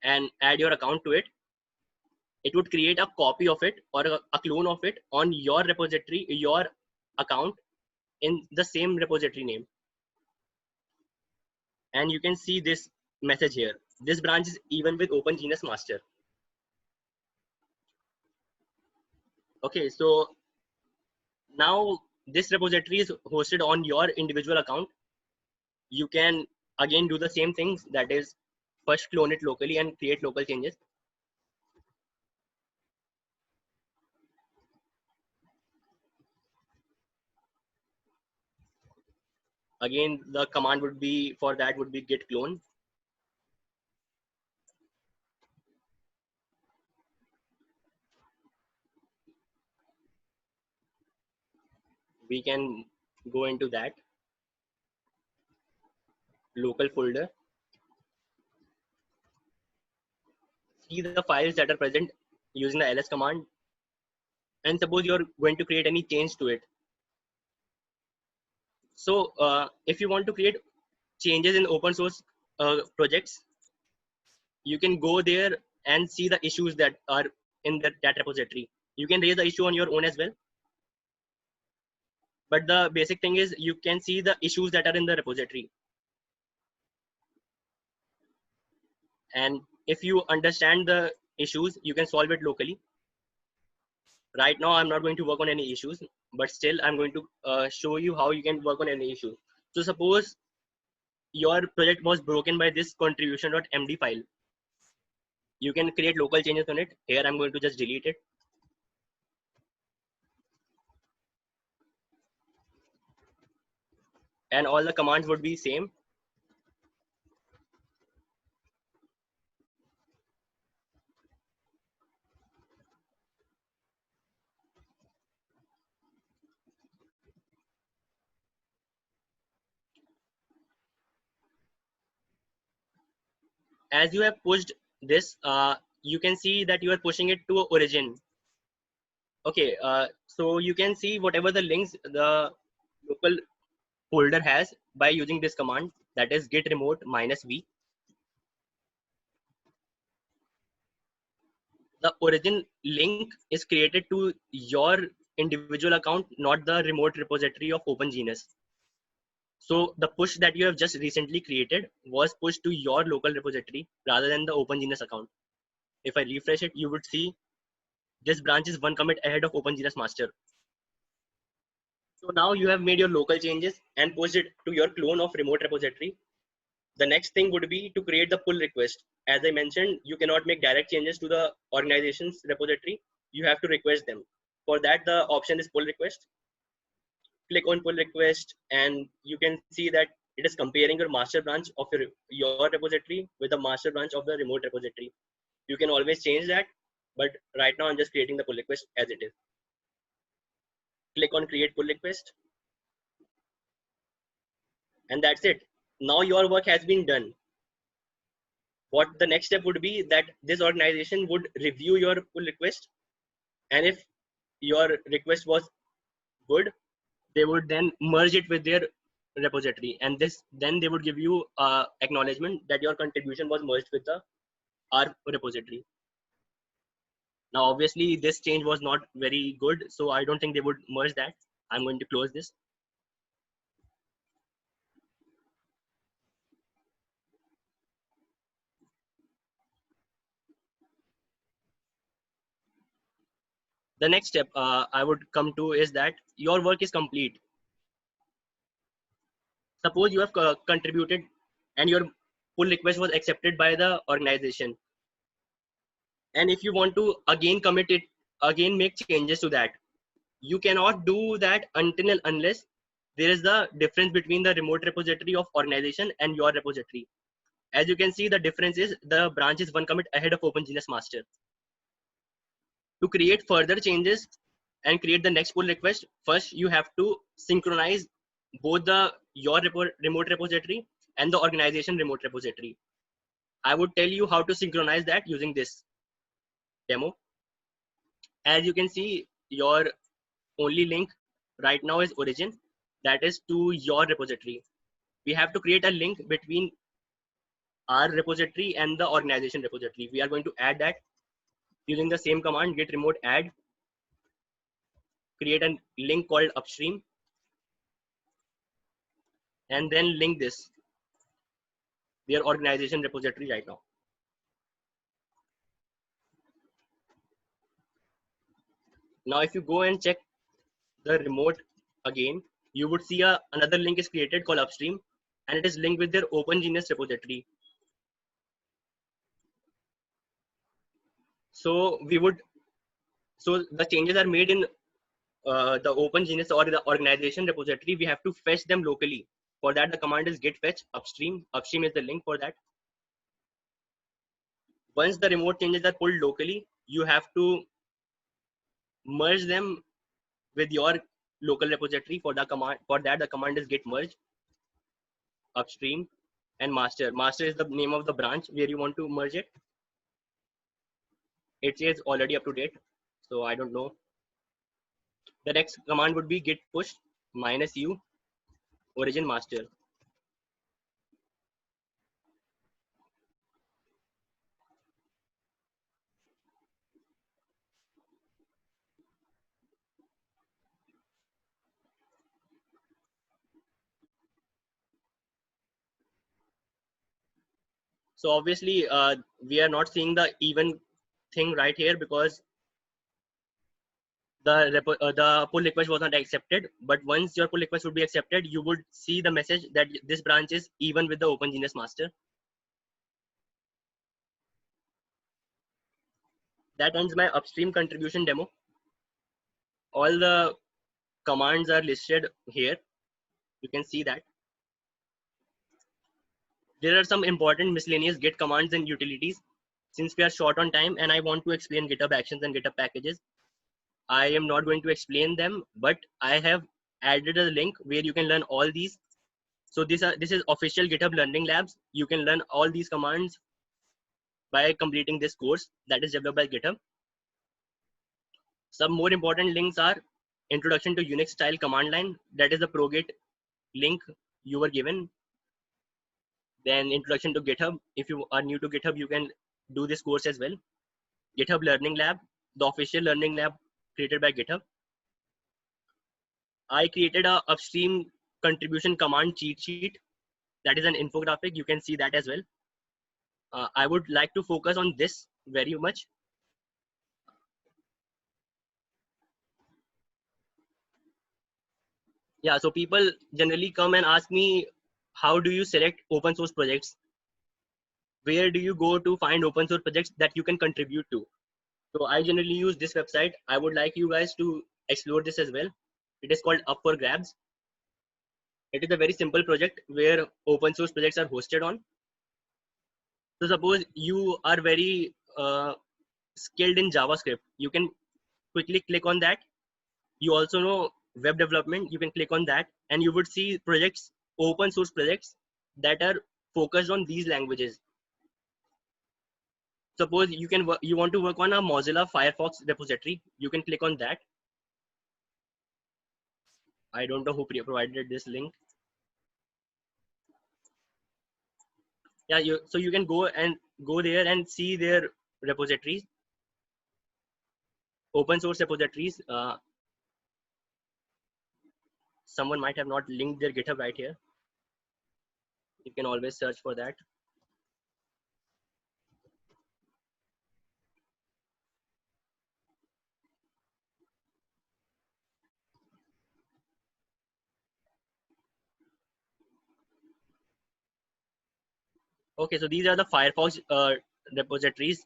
and add your account to it, it would create a copy of it or a clone of it on your repository, your account in the same repository name. And you can see this message here. This branch is even with OpenGenius master. Okay, so now this repository is hosted on your individual account. You can again do the same things, that is first clone it locally and create local changes. Again, the command would be for that would be git clone. We can go into that local folder, see the files that are present using the ls command, and suppose you're going to create any change to it. So if you want to create changes in open source projects, you can go there and see the issues that are in that repository. You can raise the issue on your own as well. But the basic thing is you can see the issues that are in the repository. And if you understand the issues, you can solve it locally. Right now I'm not going to work on any issues, but still I'm going to show you how you can work on any issue. So suppose your project was broken by this contribution.md file. You can create local changes on it. Here I'm going to just delete it. And all the commands would be same. As you have pushed this, you can see that you are pushing it to origin. Okay, so you can see whatever the links the local folder has by using this command, that is git remote -v. The origin link is created to your individual account, not the remote repository of OpenGenius. So the push that you have just recently created was pushed to your local repository rather than the OpenGenius account. If I refresh it, you would see this branch is one commit ahead of OpenGenius master. So now you have made your local changes and pushed it to your clone of remote repository. The next thing would be to create the pull request. As I mentioned, you cannot make direct changes to the organization's repository. You have to request them. For that, the option is pull request. Click on pull request, and you can see that it is comparing your master branch of your repository with the master branch of the remote repository. You can always change that, but right now I'm just creating the pull request as it is. Click on create pull request, and that's it. Now your work has been done. What the next step would be that this organization would review your pull request, and if your request was good, they would then merge it with their repository, and this then they would give you acknowledgement that your contribution was merged with the our repository. Now obviously this change was not very good, so I don't think they would merge that. I'm going to close this. The next step I would come to is that your work is complete. Suppose you have contributed and your pull request was accepted by the organization, and if you want to again commit it, again make changes to that, you cannot do that until and unless there is the difference between the remote repository of organization and your repository. As you can see, the difference is the branch is one commit ahead of OpenGenius master. To create further changes and create the next pull request, first you have to synchronize both the your remote repository and the organization remote repository. I would tell you how to synchronize that using this demo. As you can see, your only link right now is origin, that is to your repository. We have to create a link between our repository and the organization repository. We are going to add that using the same command, git remote add, create a link called upstream, and then link this their organization repository right now. Now if you go and check the remote again, you would see another link is created called upstream, and it is linked with their OpenGenius repository. So the changes are made in the OpenGenius or the organization repository. We have to fetch them locally. For that, the command is git fetch upstream. Upstream is the link for that. Once the remote changes are pulled locally, you have to merge them with your local repository. For the command, for that, the command is git merge upstream and master. Master is the name of the branch where you want to merge it. It says already up to date, so I don't know. The next command would be git push -u origin master. So obviously we are not seeing the even thing right here because the pull request was not accepted. But once your pull request would be accepted, you would see the message that this branch is even with the OpenGenius master. That ends my upstream contribution demo. All the commands are listed here. You can see that. There are some important miscellaneous Git commands and utilities. Since we are short on time and I want to explain GitHub Actions and GitHub Packages, I am not going to explain them, but I have added a link where you can learn all these. So this is official GitHub Learning Labs. You can learn all these commands by completing this course that is developed by GitHub. Some more important links are Introduction to Unix Style Command Line. That is the ProGit link you were given. Then Introduction to GitHub. If you are new to GitHub, you can do this course as well. GitHub Learning Lab, the official learning lab created by GitHub. I created a upstream contribution command cheat sheet. That is an infographic. You can see that as well. I would like to focus on this very much. Yeah, so people generally come and ask me, how do you select open source projects? Where do you go to find open source projects that you can contribute to? So I generally use this website. I would like you guys to explore this as well. It is called Up for Grabs. It is a very simple project where open source projects are hosted on. So suppose you are very skilled in JavaScript. You can quickly click on that. You also know web development. You can click on that and you would see projects, open source projects that are focused on these languages. Suppose you want to work on a Mozilla Firefox repository. You can click on that. I don't know who provided this link. Yeah, so you can go there and see their repositories, open source repositories. Someone might have not linked their GitHub right here. You can always search for that. Okay, so these are the Firefox repositories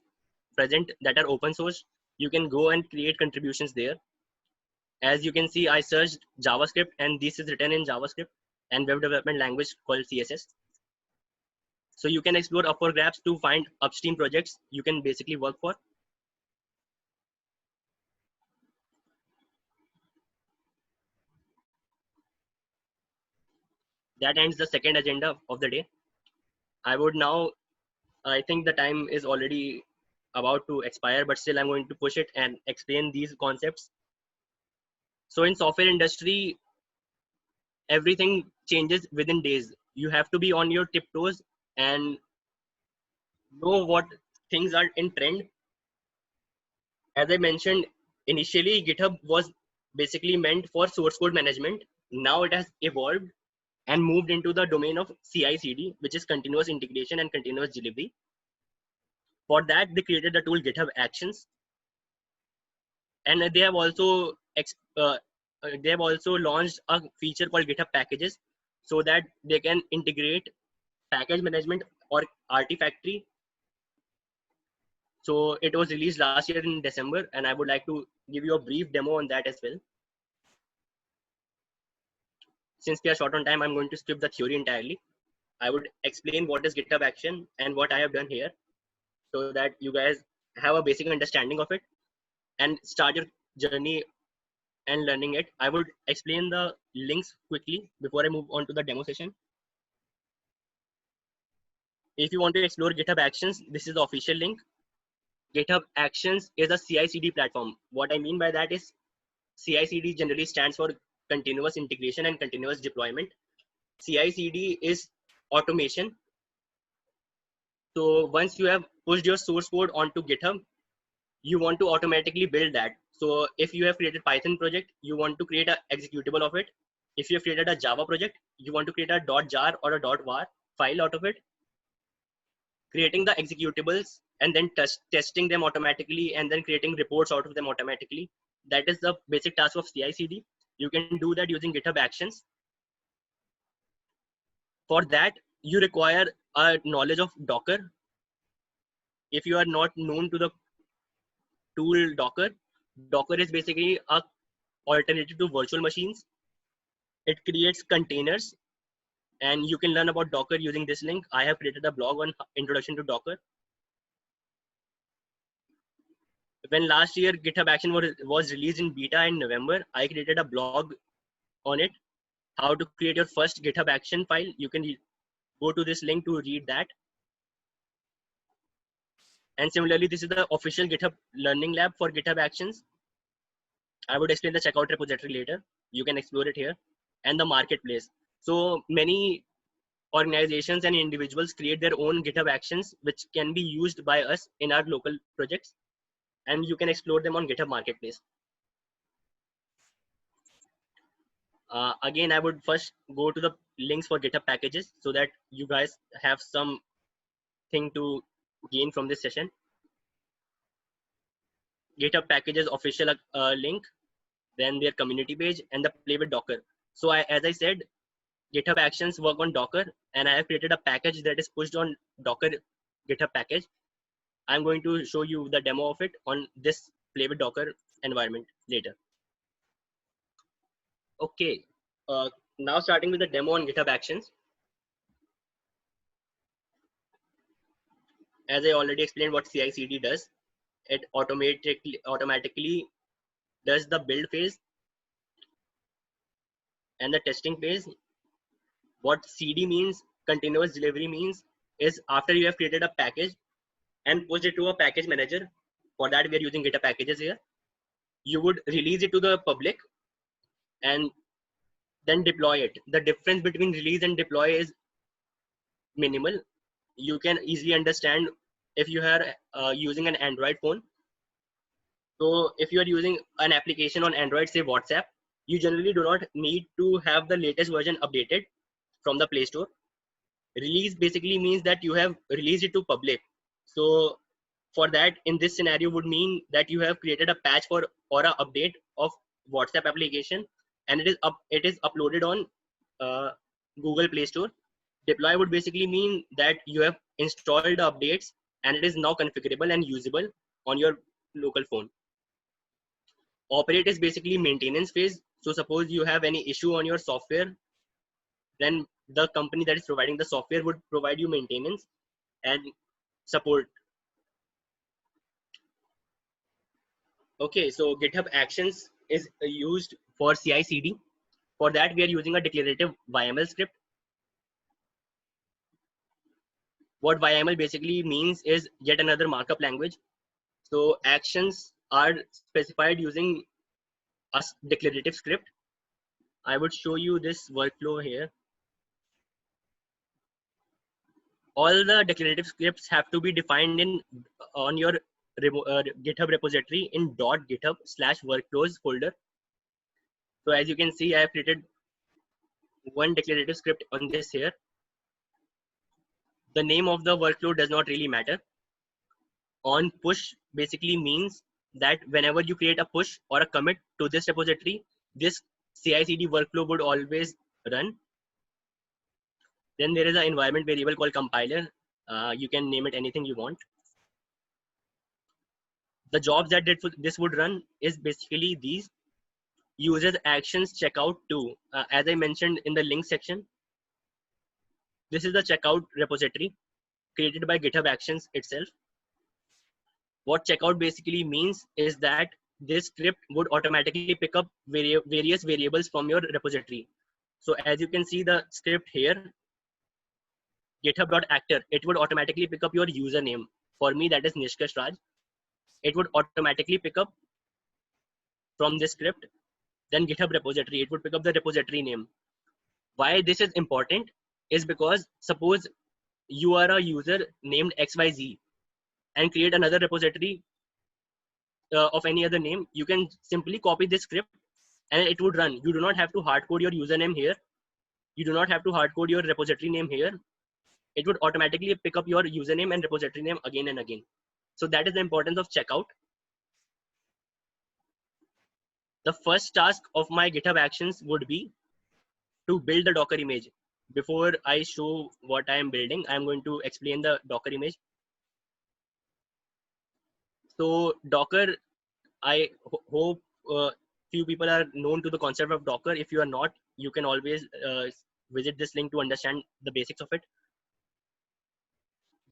present that are open source. You can go and create contributions there. As you can see, I searched JavaScript and this is written in JavaScript and web development language called CSS. So you can explore Up for Grabs to find upstream projects you can basically work for. That ends the second agenda of the day. I think the time is already about to expire, but still I'm going to push it and explain these concepts. So in software industry, everything changes within days. You have to be on your tiptoes and know what things are in trend. As I mentioned initially, GitHub was basically meant for source code management. Now it has evolved and moved into the domain of CI/CD, which is continuous integration and continuous delivery. For that, they created the tool GitHub Actions, and they have also launched a feature called GitHub Packages, so that they can integrate package management or Artifactory. So it was released last year in December, and I would like to give you a brief demo on that as well. Since we are short on time, I'm going to skip the theory entirely. I would explain what is GitHub Action and what I have done here, so that you guys have a basic understanding of it and start your journey and learning it. I would explain the links quickly before I move on to the demo session. If you want to explore GitHub Actions, this is the official link. GitHub Actions is a CI/CD platform. What I mean by that is CI/CD generally stands for continuous integration and continuous deployment. CI/CD is automation. So once you have pushed your source code onto GitHub, you want to automatically build that. So if you have created Python project, you want to create an executable of it. If you have created a Java project, you want to create a .jar or a .var file out of it, creating the executables and then testing them automatically and then creating reports out of them automatically. that is the basic task of CI/CD. You can do that using GitHub Actions. For that, you require a knowledge of Docker. If you are not known to the tool Docker, Docker is basically a alternative to virtual machines. It creates containers, and you can learn about Docker using this link. I have created a blog on introduction to Docker. When last year GitHub Action was released in beta in November, I created a blog on it, how to create your first GitHub Action file. You can go to this link to read that. And similarly, this is the official GitHub Learning Lab for GitHub Actions. I would explain the checkout repository later. You can explore it here. And the marketplace. So many organizations and individuals create their own GitHub Actions, which can be used by us in our local projects. And you can explore them on GitHub Marketplace. Again, I would first go to the links for GitHub packages so that you guys have something to gain from this session. GitHub packages official link, then their community page, and the play with Docker. So as I said, GitHub Actions work on Docker, and I have created a package that is pushed on Docker GitHub package. I'm going to show you the demo of it on this play with Docker environment later. Okay, now starting with the demo on GitHub Actions. As I already explained what CI/CD does, it automatically does the build phase and the testing phase. What CD means, continuous delivery means, is after you have created a package and pushed it to a package manager. For that, we are using GitHub packages here. You would release it to the public and then deploy it. The difference between release and deploy is minimal. You can easily understand if you are using an Android phone. So if you are using an application on Android, say WhatsApp, you generally do not need to have the latest version updated from the Play Store. Release basically means that you have released it to public. So for that, in this scenario would mean that you have created a patch for or a update of WhatsApp application, and it is uploaded on Google Play Store. Deploy would basically mean that you have installed the updates and it is now configurable and usable on your local phone. Operate is basically maintenance phase. So suppose you have any issue on your software, then the company that is providing the software would provide you maintenance and support. Okay, so GitHub Actions is used for CI/CD. For that, we are using a declarative YML script. What YML basically means is yet another markup language. So actions are specified using a declarative script. I would show you this workflow here. All the declarative scripts have to be defined on your GitHub repository in .github/workflows folder. So as you can see, I have created one declarative script on this here. The name of the workflow does not really matter. On push basically means that whenever you create a push or a commit to this repository, this CI/CD workflow would always run. Then there is an environment variable called compiler. You can name it anything you want. The jobs that this would run is basically these: uses actions checkout to. As I mentioned in the link section, this is the checkout repository created by GitHub Actions itself. What checkout basically means is that this script would automatically pick up various variables from your repository. So as you can see the script here, github.actor, it would automatically pick up your username. For me, that is Nishkash Raj. It would automatically pick up from this script. Then GitHub repository, it would pick up the repository name. Why this is important is because suppose you are a user named XYZ and create another repository of any other name, you can simply copy this script and it would run. You do not have to hard code your username here. You do not have to hard code your repository name here. It would automatically pick up your username and repository name again and again. So that is the importance of checkout. the first task of my GitHub Actions would be to build the Docker image. Before I show what I am building, I'm going to explain the Docker image. So Docker, I hope few people are known to the concept of Docker. If you are not, you can always visit this link to understand the basics of it.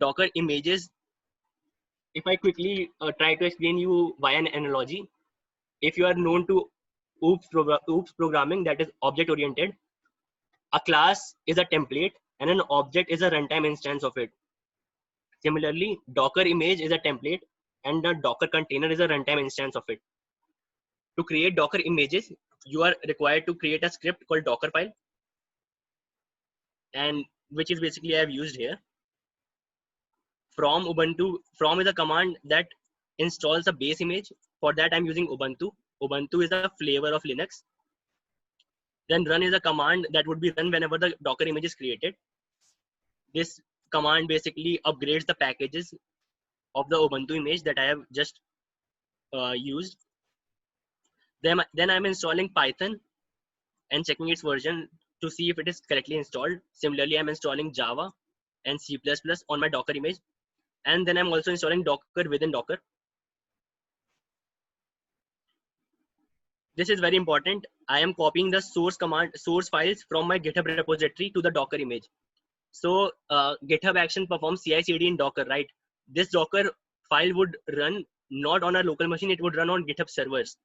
Docker images, if I quickly try to explain you via an analogy, if you are known to OOPS programming, that is object oriented, a class is a template and an object is a runtime instance of it. Similarly, Docker image is a template and the Docker container is a runtime instance of it. To create Docker images, you are required to create a script called Dockerfile, and which is basically I have used here. From Ubuntu, from is a command that installs a base image. For that, I'm using Ubuntu. Ubuntu is a flavor of Linux. Then run is a command that would be run whenever the Docker image is created. This command basically upgrades the packages of the Ubuntu image that I have just used. Then I'm installing Python and checking its version to see if it is correctly installed. Similarly, I'm installing Java and C++ on my Docker image. And then I'm also installing Docker within Docker. This is very important. I am copying the source files from my GitHub repository to the Docker image. So GitHub Action performs CI/CD in Docker, right? This Docker file would run not on a local machine, it would run on GitHub servers.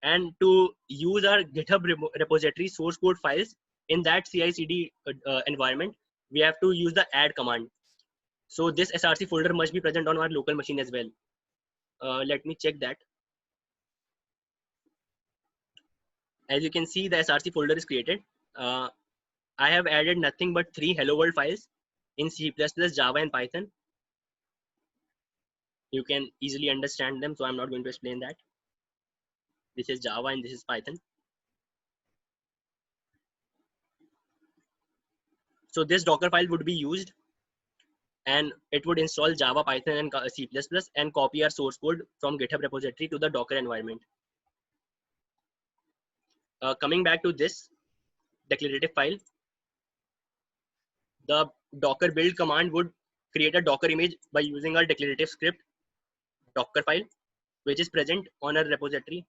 And to use our GitHub repository source code files in that CI/CD environment, we have to use the add command. So this SRC folder must be present on our local machine as well. Let me check that. As you can see, the SRC folder is created. I have added nothing but 3 hello world files in C++, Java, and Python. You can easily understand them, so I'm not going to explain that. This is Java and this is Python. So this Docker file would be used and it would install Java, Python, and C++ and copy our source code from GitHub repository to the Docker environment. Coming back to this declarative file, the Docker build command would create a Docker image by using our declarative script Docker file, which is present on our repository.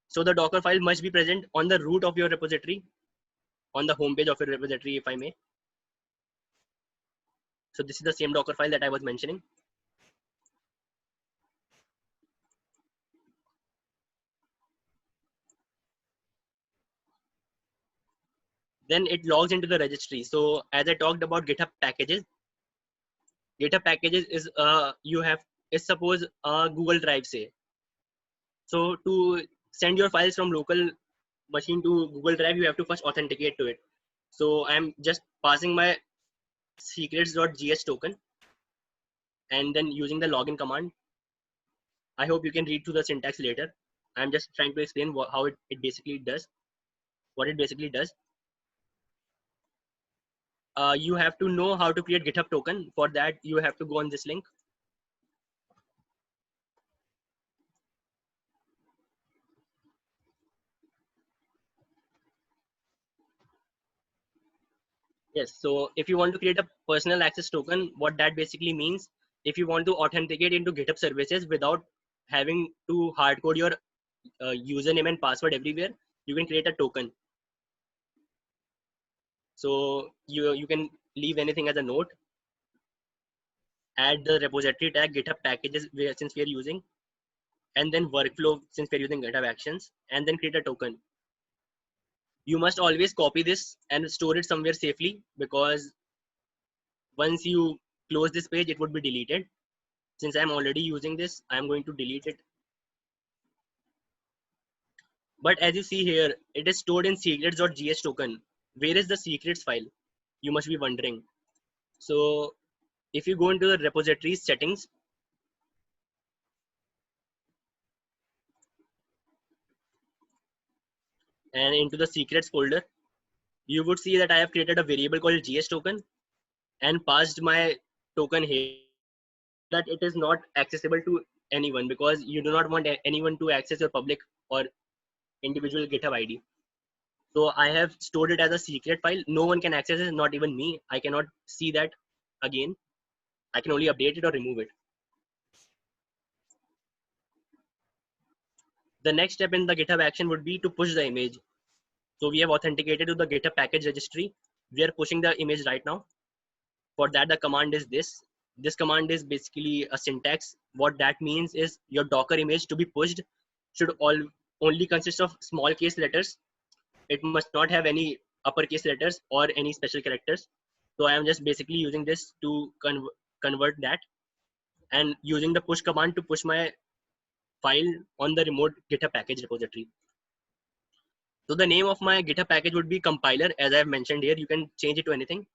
So the Docker file must be present on the root of your repository, on the homepage of your repository, if I may. So this is the same Docker file that I was mentioning. Then it logs into the registry. So as I talked about GitHub packages is suppose Google Drive, say. So to send your files from local machine to Google Drive, you have to first authenticate to it. So I'm just passing my secrets.js token and then using the login command. I hope you can read through the syntax later. I'm just trying to explain how it basically does, what it basically does. You have to know how to create GitHub token. For that, you have to go on this link. Yes, so if you want to create a personal access token, what that basically means, if you want to authenticate into GitHub services without having to hard code your username and password everywhere, you can create a token. So you can leave anything as a note, add the repository tag GitHub packages since we are using, and then workflow since we're using GitHub Actions, and then create a token. You must always copy this and store it somewhere safely, because once you close this page, it would be deleted. Since I'm already using this, I'm going to delete it. But as you see here, it is stored in secrets.js token. Where is the secrets file? You must be wondering. So if you go into the repository settings, and into the secrets folder, you would see that I have created a variable called JS token and passed my token here, that it is not accessible to anyone, because you do not want anyone to access your public or individual GitHub ID. So I have stored it as a secret file. No one can access it, not even me. I cannot see that again. I can only update it or remove it. The next step in the GitHub action would be to push the image. So we have authenticated to the GitHub package registry. We are pushing the image right now. For that, the command is this. This command is basically a syntax. What that means is your Docker image to be pushed should only consist of small case letters. It must not have any uppercase letters or any special characters. So I am just basically using this to convert that, and using the push command to push my file on the remote GitHub package repository. So the name of my GitHub package would be compiler, as I have mentioned here. You can change it to anything.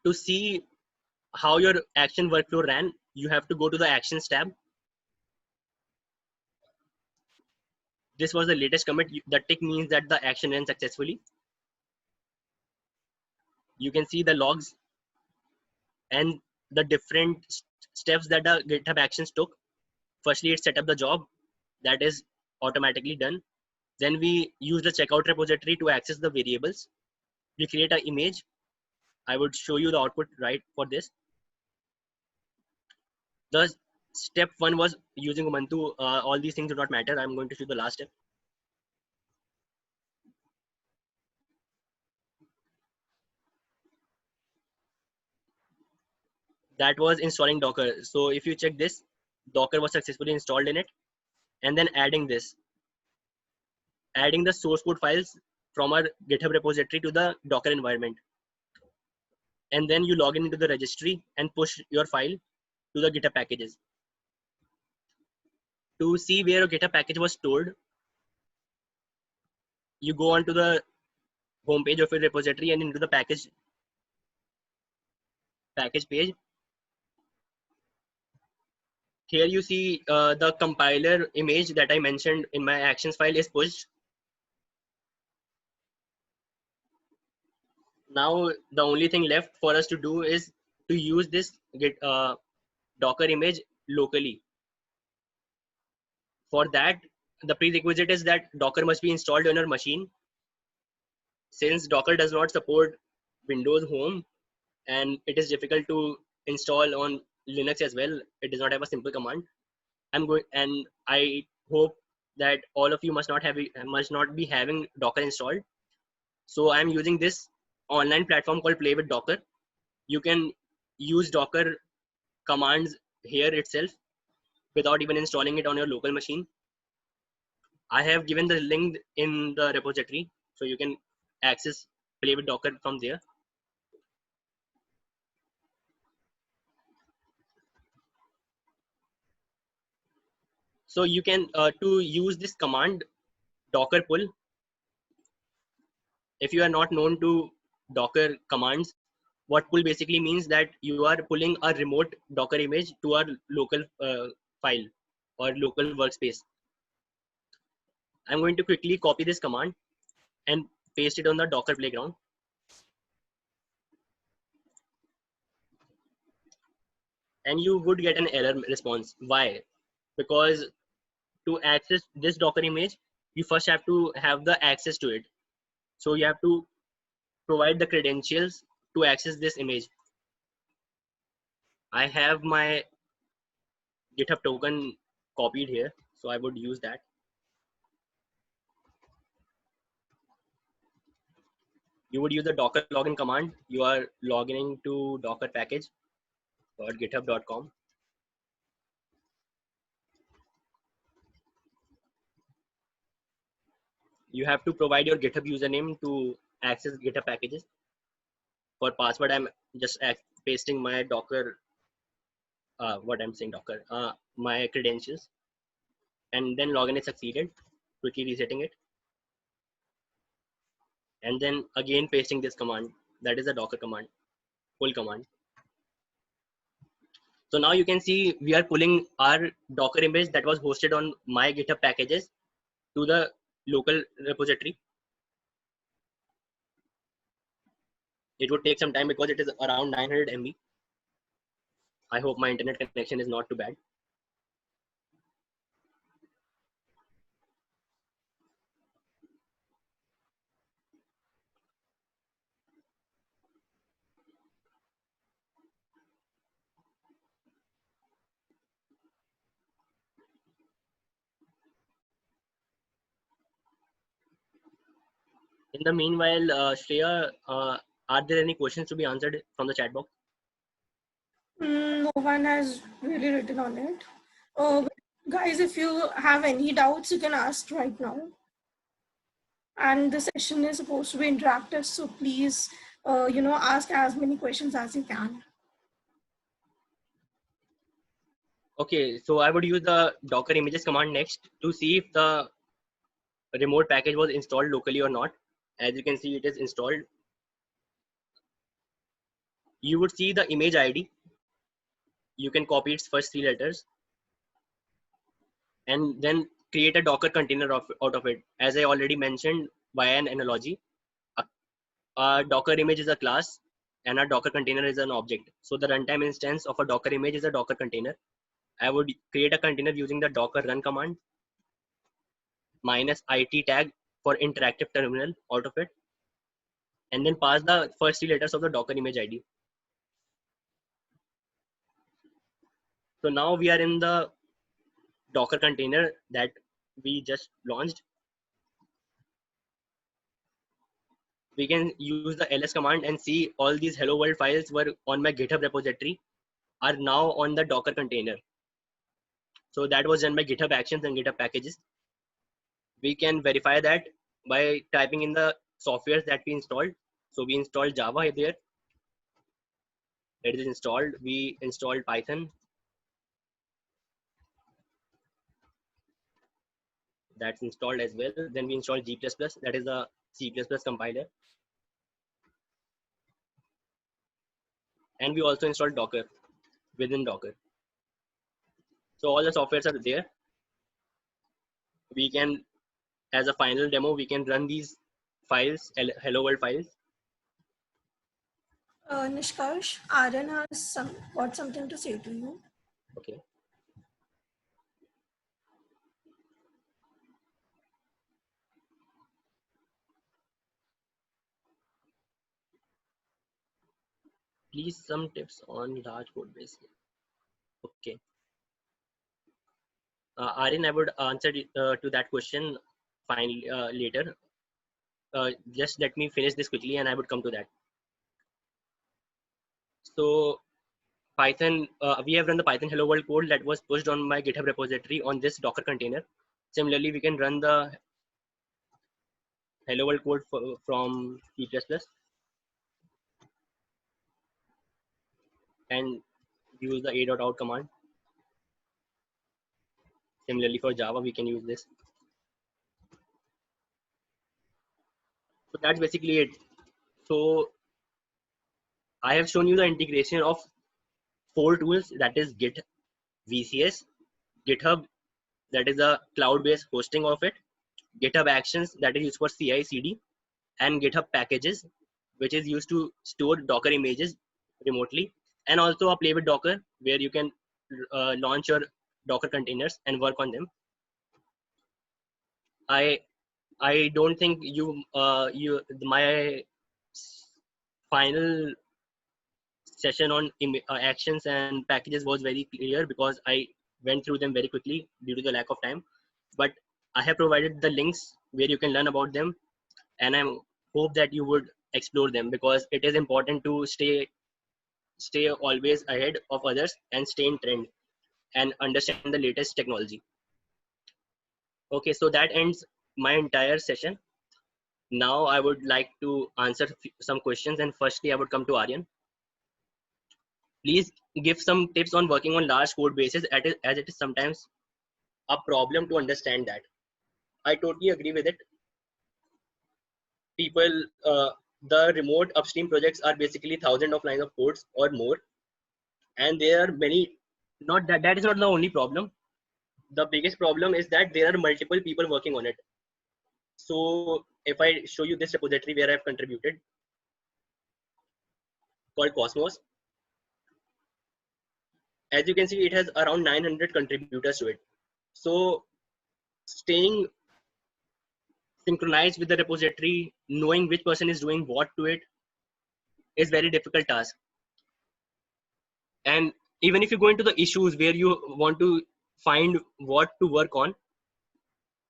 To see how your action workflow ran, you have to go to the actions tab. This was the latest commit. The tick means that the action ran successfully. You can see the logs and the different steps that the GitHub actions took. Firstly, it set up the job. That is automatically done. Then we use the checkout repository to access the variables. We create an image. I would show you the output right for this. The step one was using Ubuntu. All these things do not matter. I'm going to show the last step. That was installing Docker. So if you check this, Docker was successfully installed in it. And then adding the source code files from our GitHub repository to the Docker environment. And then you log into the registry and push your file to the GitHub packages. To see where your GitHub package was stored, you go onto the homepage of your repository and into the package page. Here you see the compiler image that I mentioned in my actions file is pushed. Now the only thing left for us to do is to use this Docker image locally. For that, the prerequisite is that Docker must be installed on your machine. Since Docker does not support Windows Home and it is difficult to install on Linux as well, it does not have a simple command. I hope that all of you must not be having Docker installed. So I'm using this online platform called Play with Docker. You can use Docker commands here itself without even installing it on your local machine. I have given the link in the repository, so you can access Play with Docker from there. So you can to use this command Docker pull. If you are not known to Docker commands, what pull basically means that you are pulling a remote Docker image to our local file or local workspace. I'm going to quickly copy this command and paste it on the Docker playground. And you would get an error response. Why? Because to access this Docker image, you first have to have the access to it. So you have to provide the credentials to access this image. I have my GitHub token copied here, so I would use that. You would use the Docker login command. You are logging to Docker package.github.com. You have to provide your GitHub username to access GitHub packages. For password, I'm just pasting my Docker, my credentials, and then login is succeeded. Quickly resetting it, and then again pasting this command. That is the Docker command, pull command. So now you can see we are pulling our Docker image that was hosted on my GitHub packages to the local repository. It would take some time because it is around 900 MB. I hope my internet connection is not too bad. In the meanwhile, Shreya, are there any questions to be answered from the chat box? No one has really written on it. Guys, if you have any doubts, you can ask right now. And the session is supposed to be interactive, so please, ask as many questions as you can. Okay, so I would use the Docker images command next to see if the remote package was installed locally or not. As you can see, it is installed. You would see the image ID. You can copy its first 3 letters and then create a Docker container out of it. As I already mentioned via an analogy, a Docker image is a class and a Docker container is an object. So the runtime instance of a Docker image is a Docker container. I would create a container using the Docker run command minus IT tag for interactive terminal out of it, and then pass the first 3 letters of the Docker image ID. So now we are in the Docker container that we just launched. We can use the ls command and see all these hello world files were on my GitHub repository are now on the Docker container. So that was done by GitHub Actions and GitHub Packages. We can verify that by typing in the softwares that we installed. So we installed Java there. It is installed. We installed Python. That's installed as well. Then we installed G++. That is the C++ compiler. And we also installed Docker within Docker. So all the softwares are there. We can, as a final demo, we can run these files, hello world files. Nishkarsh, Aryan has got something to say to you. Okay. Please some tips on large code base. Okay. Aryan, I would answer to that question finally later. Just let me finish this quickly and I would come to that. So Python, we have run the Python hello world code that was pushed on my GitHub repository on this Docker container. Similarly, we can run the hello world code from C++ and use the a.out command. Similarly, for Java, we can use this. So that's basically it. So I have shown you the integration of 4 tools, that is Git, VCS, GitHub, that is a cloud-based hosting of it, GitHub Actions, that is used for CI/CD, and GitHub Packages, which is used to store Docker images remotely, and also a Play with Docker, where you can launch your Docker containers and work on them. I don't think my final session on actions and packages was very clear because I went through them very quickly due to the lack of time. But I have provided the links where you can learn about them, and I hope that you would explore them because it is important to stay always ahead of others and stay in trend and understand the latest technology. Okay, so that ends my entire session. Now I would like to answer some questions, and firstly I would come to Aryan. Please give some tips on working on large code bases as it is sometimes a problem to understand that. I totally agree with it. People, the remote upstream projects are basically thousands of lines of codes or more, and there are many. Not that is not the only problem. The biggest problem is that there are multiple people working on it. So if I show you this repository where I've contributed called Cosmos, As you can see, it has around 900 contributors to it. So staying synchronized with the repository, knowing which person is doing what to it, is very difficult task. And even if you go into the issues where you want to find what to work on,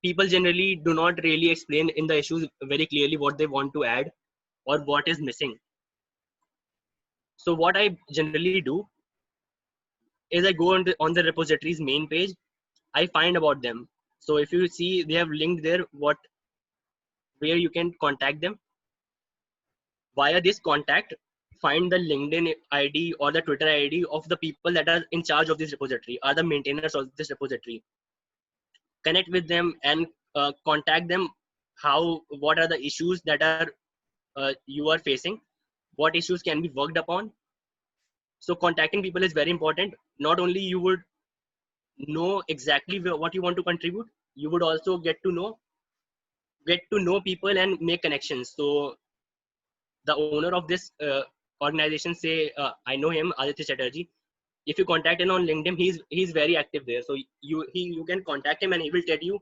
people generally do not really explain in the issues very clearly what they want to add or what is missing. So what I generally do is I go on the repository's main page, I find about them. So if you see, they have linked there where you can contact them. Via this contact, find the LinkedIn ID or the Twitter ID of the people that are in charge of this repository, are the maintainers of this repository. Connect with them and contact them. What are the issues that are you are facing? What issues can be worked upon? So contacting people is very important. Not only you would know exactly what you want to contribute, you would also get to know people and make connections. So the owner of this organization, say I know him, Aditya Chatterjee. If you contact him on LinkedIn, he's very active there. So you can contact him and he will tell you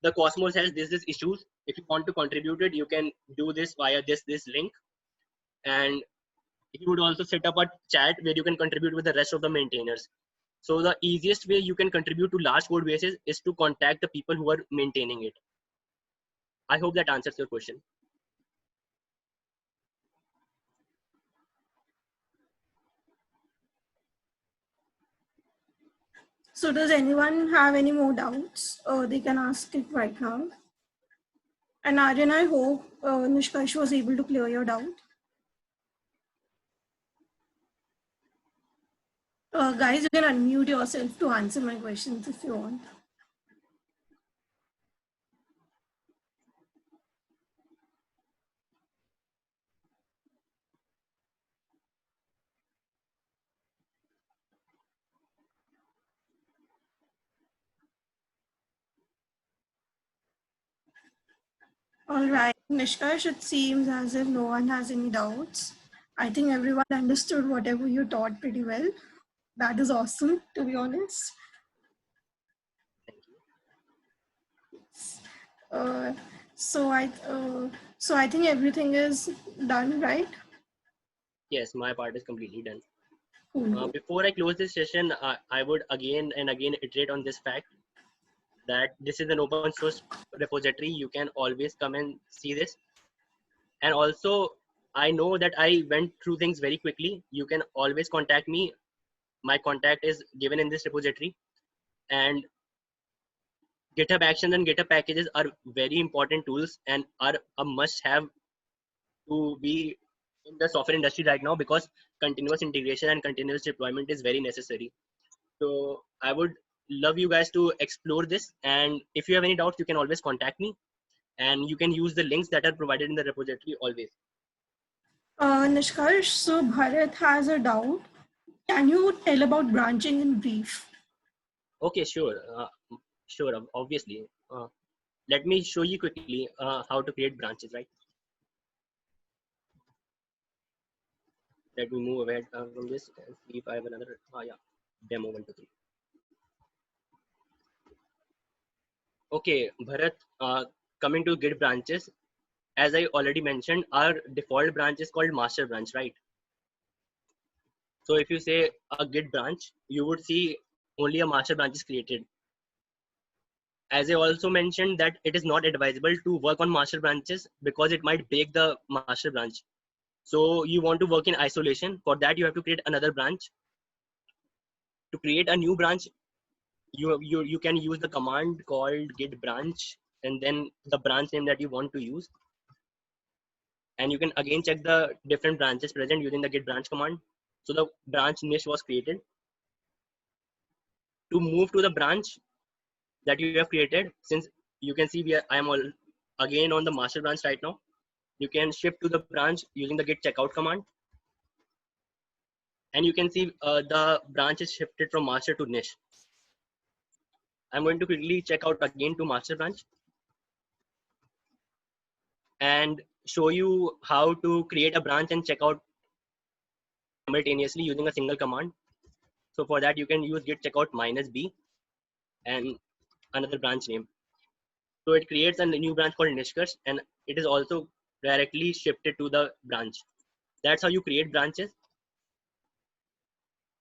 the Cosmos has this issues. If you want to contribute it, you can do this via this link. And he would also set up a chat where you can contribute with the rest of the maintainers. So the easiest way you can contribute to large code bases is to contact the people who are maintaining it. I hope that answers your question. So does anyone have any more doubts? They can ask it right now. And Aryan, I hope Nishkash was able to clear your doubt. Guys, you can unmute yourself to answer my questions if you want. All right, Nishkash, it seems as if no one has any doubts. I think everyone understood whatever you taught pretty well. That is awesome, to be honest. Thank you. Uh, so I so I think everything is done, right? Yes, my part is completely done. Cool. Before I close this session, I would again and again iterate on this fact that this is an open source repository. You can always come and see this. And also, I know that I went through things very quickly. You can always contact me. My contact is given in this repository. And GitHub Actions and GitHub Packages are very important tools and are a must have to be in the software industry right now, because continuous integration and continuous deployment is very necessary. So I would love you guys to explore this. And if you have any doubts, you can always contact me, and you can use the links that are provided in the repository always. Nishkash, so Bharat has a doubt. Can you tell about branching in brief? Okay, sure. Sure, obviously. Let me show you quickly how to create branches, right? Let me move ahead from this and see if I have another yeah, demo 1, 2, 3. Okay, Bharat, coming to Git branches, as I already mentioned, our default branch is called master branch, right? So if you say a Git branch, you would see only a master branch is created. As I also mentioned that it is not advisable to work on master branches because it might break the master branch. So you want to work in isolation. For that, you have to create another branch. To create a new branch, you can use the command called git branch and then the branch name that you want to use. And you can again check the different branches present using the git branch command. So the branch niche was created. To move to the branch that you have created, since you can see I am all again on the master branch right now, you can shift to the branch using the git checkout command. And you can see the branch is shifted from master to niche. I'm going to quickly check out again to master branch and show you how to create a branch and check out simultaneously using a single command. So for that, you can use git checkout -b and another branch name. So it creates a new branch called Nishkarsh, and it is also directly shifted to the branch. That's how you create branches.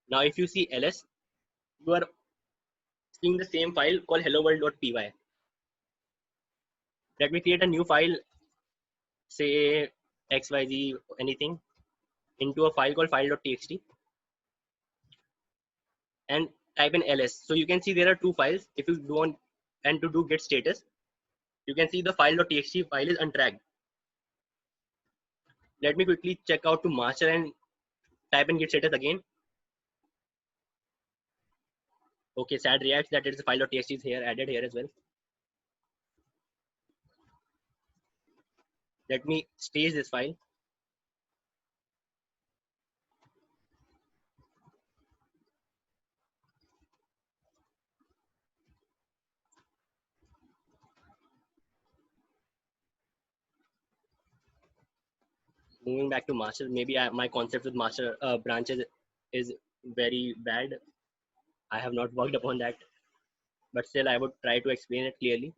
Now, if you see ls, you are seeing the same file called helloworld.py. Let me create a new file, say xyz anything, into a file called file.txt and type in ls. So you can see there are two files. If you want and to do git status, you can see the file.txt file is untracked. Let me quickly check out to master and type in git status again. Okay, sad reacts that it is a file.txt is here added here as well. Let me stage this file. Moving back to master, maybe my concept with master branches is very bad. I have not worked upon that, but still I would try to explain it clearly.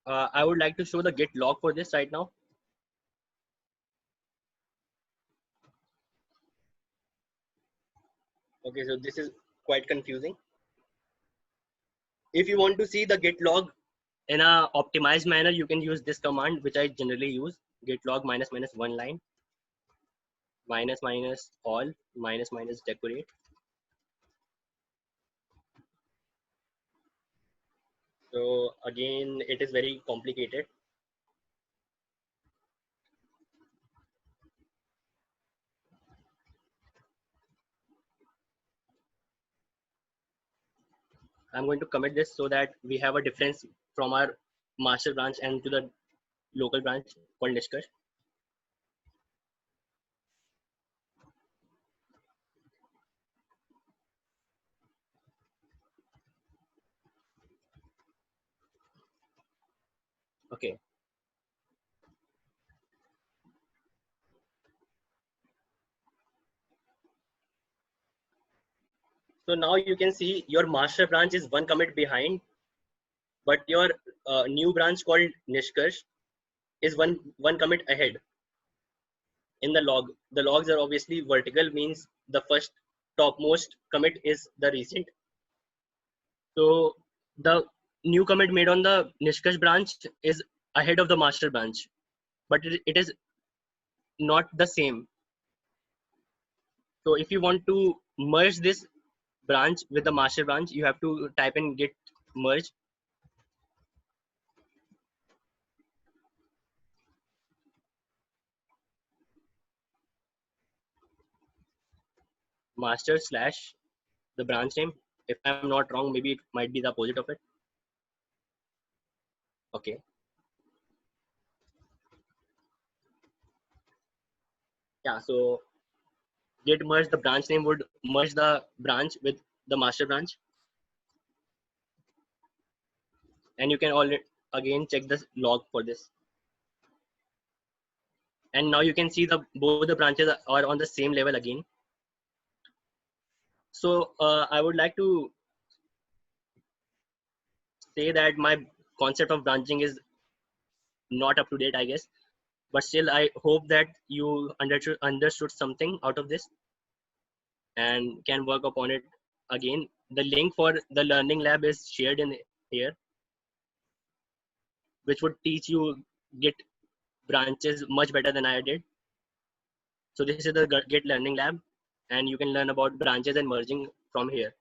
I would like to show the git log for this right now. Okay, so this is quite confusing. If you want to see the git log in a optimized manner, you can use this command, which I generally use: git log --, one line, --, all, --, decorate. So again, it is very complicated. I'm going to commit this so that we have a difference from our master branch and to the local branch called Nishkarsh. Okay. So now you can see your master branch is one commit behind, but your new branch called Nishkarsh is one commit ahead in the log. The logs are obviously vertical, means the first topmost commit is the recent. So the new commit made on the Nishkarsh branch is ahead of the master branch, but it is not the same. So if you want to merge this branch with the master branch, you have to type in git merge. Master / the branch name. If I'm not wrong, maybe it might be the opposite of it. Okay. Yeah, so git merge, the branch name would merge the branch with the master branch. And you can already again check the log for this. And now you can see the both the branches are on the same level again. So I would like to say that my concept of branching is not up to date, I guess, but still I hope that you understood something out of this and can work upon it again. The link for the learning lab is shared in here, which would teach you git branches much better than I did. So this is the git learning lab, and you can learn about branches and merging from here.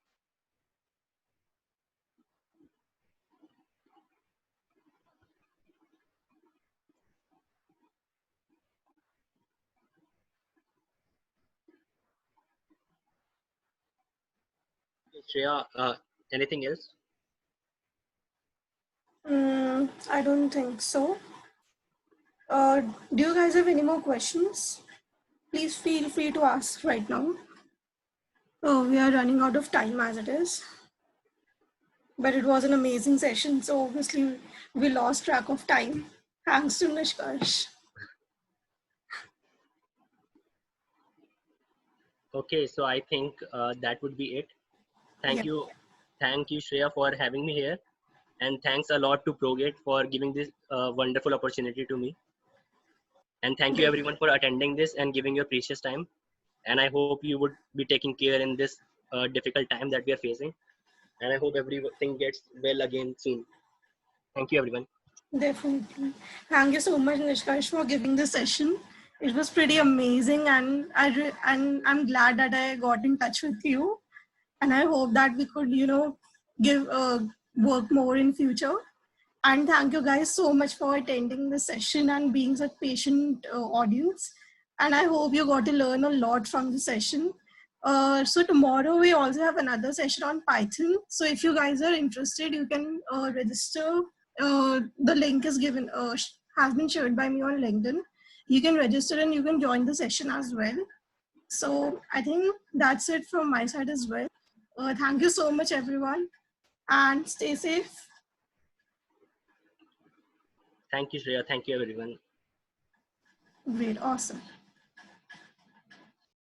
Shreya, anything else? I don't think so. Do you guys have any more questions? please feel free to ask right now. We are running out of time as it is. But it was an amazing session. So obviously we lost track of time. Thanks to Nishkarsh. Okay, so I think that would be it. Yeah, Thank you, Shreya, for having me here, and thanks a lot to ProGate for giving this wonderful opportunity to me. And thank you great. everyone for attending this and giving your precious time. And I hope you would be taking care in this difficult time that we are facing. And I hope everything gets well again soon. Thank you, everyone. Definitely. Thank you so much, Nishkarsh, for giving this session. It was pretty amazing, and I'm glad that I got in touch with you. And I hope that we could, give work more in future. And thank you guys so much for attending the session and being such patient audience. And I hope you got to learn a lot from the session. So tomorrow we also have another session on Python. So if you guys are interested, you can register. The link is given, has been shared by me on LinkedIn. You can register and you can join the session as well. So I think that's it from my side as well. Thank you so much, everyone, and stay safe. Thank you, Shreya. Thank you, everyone. Great, awesome.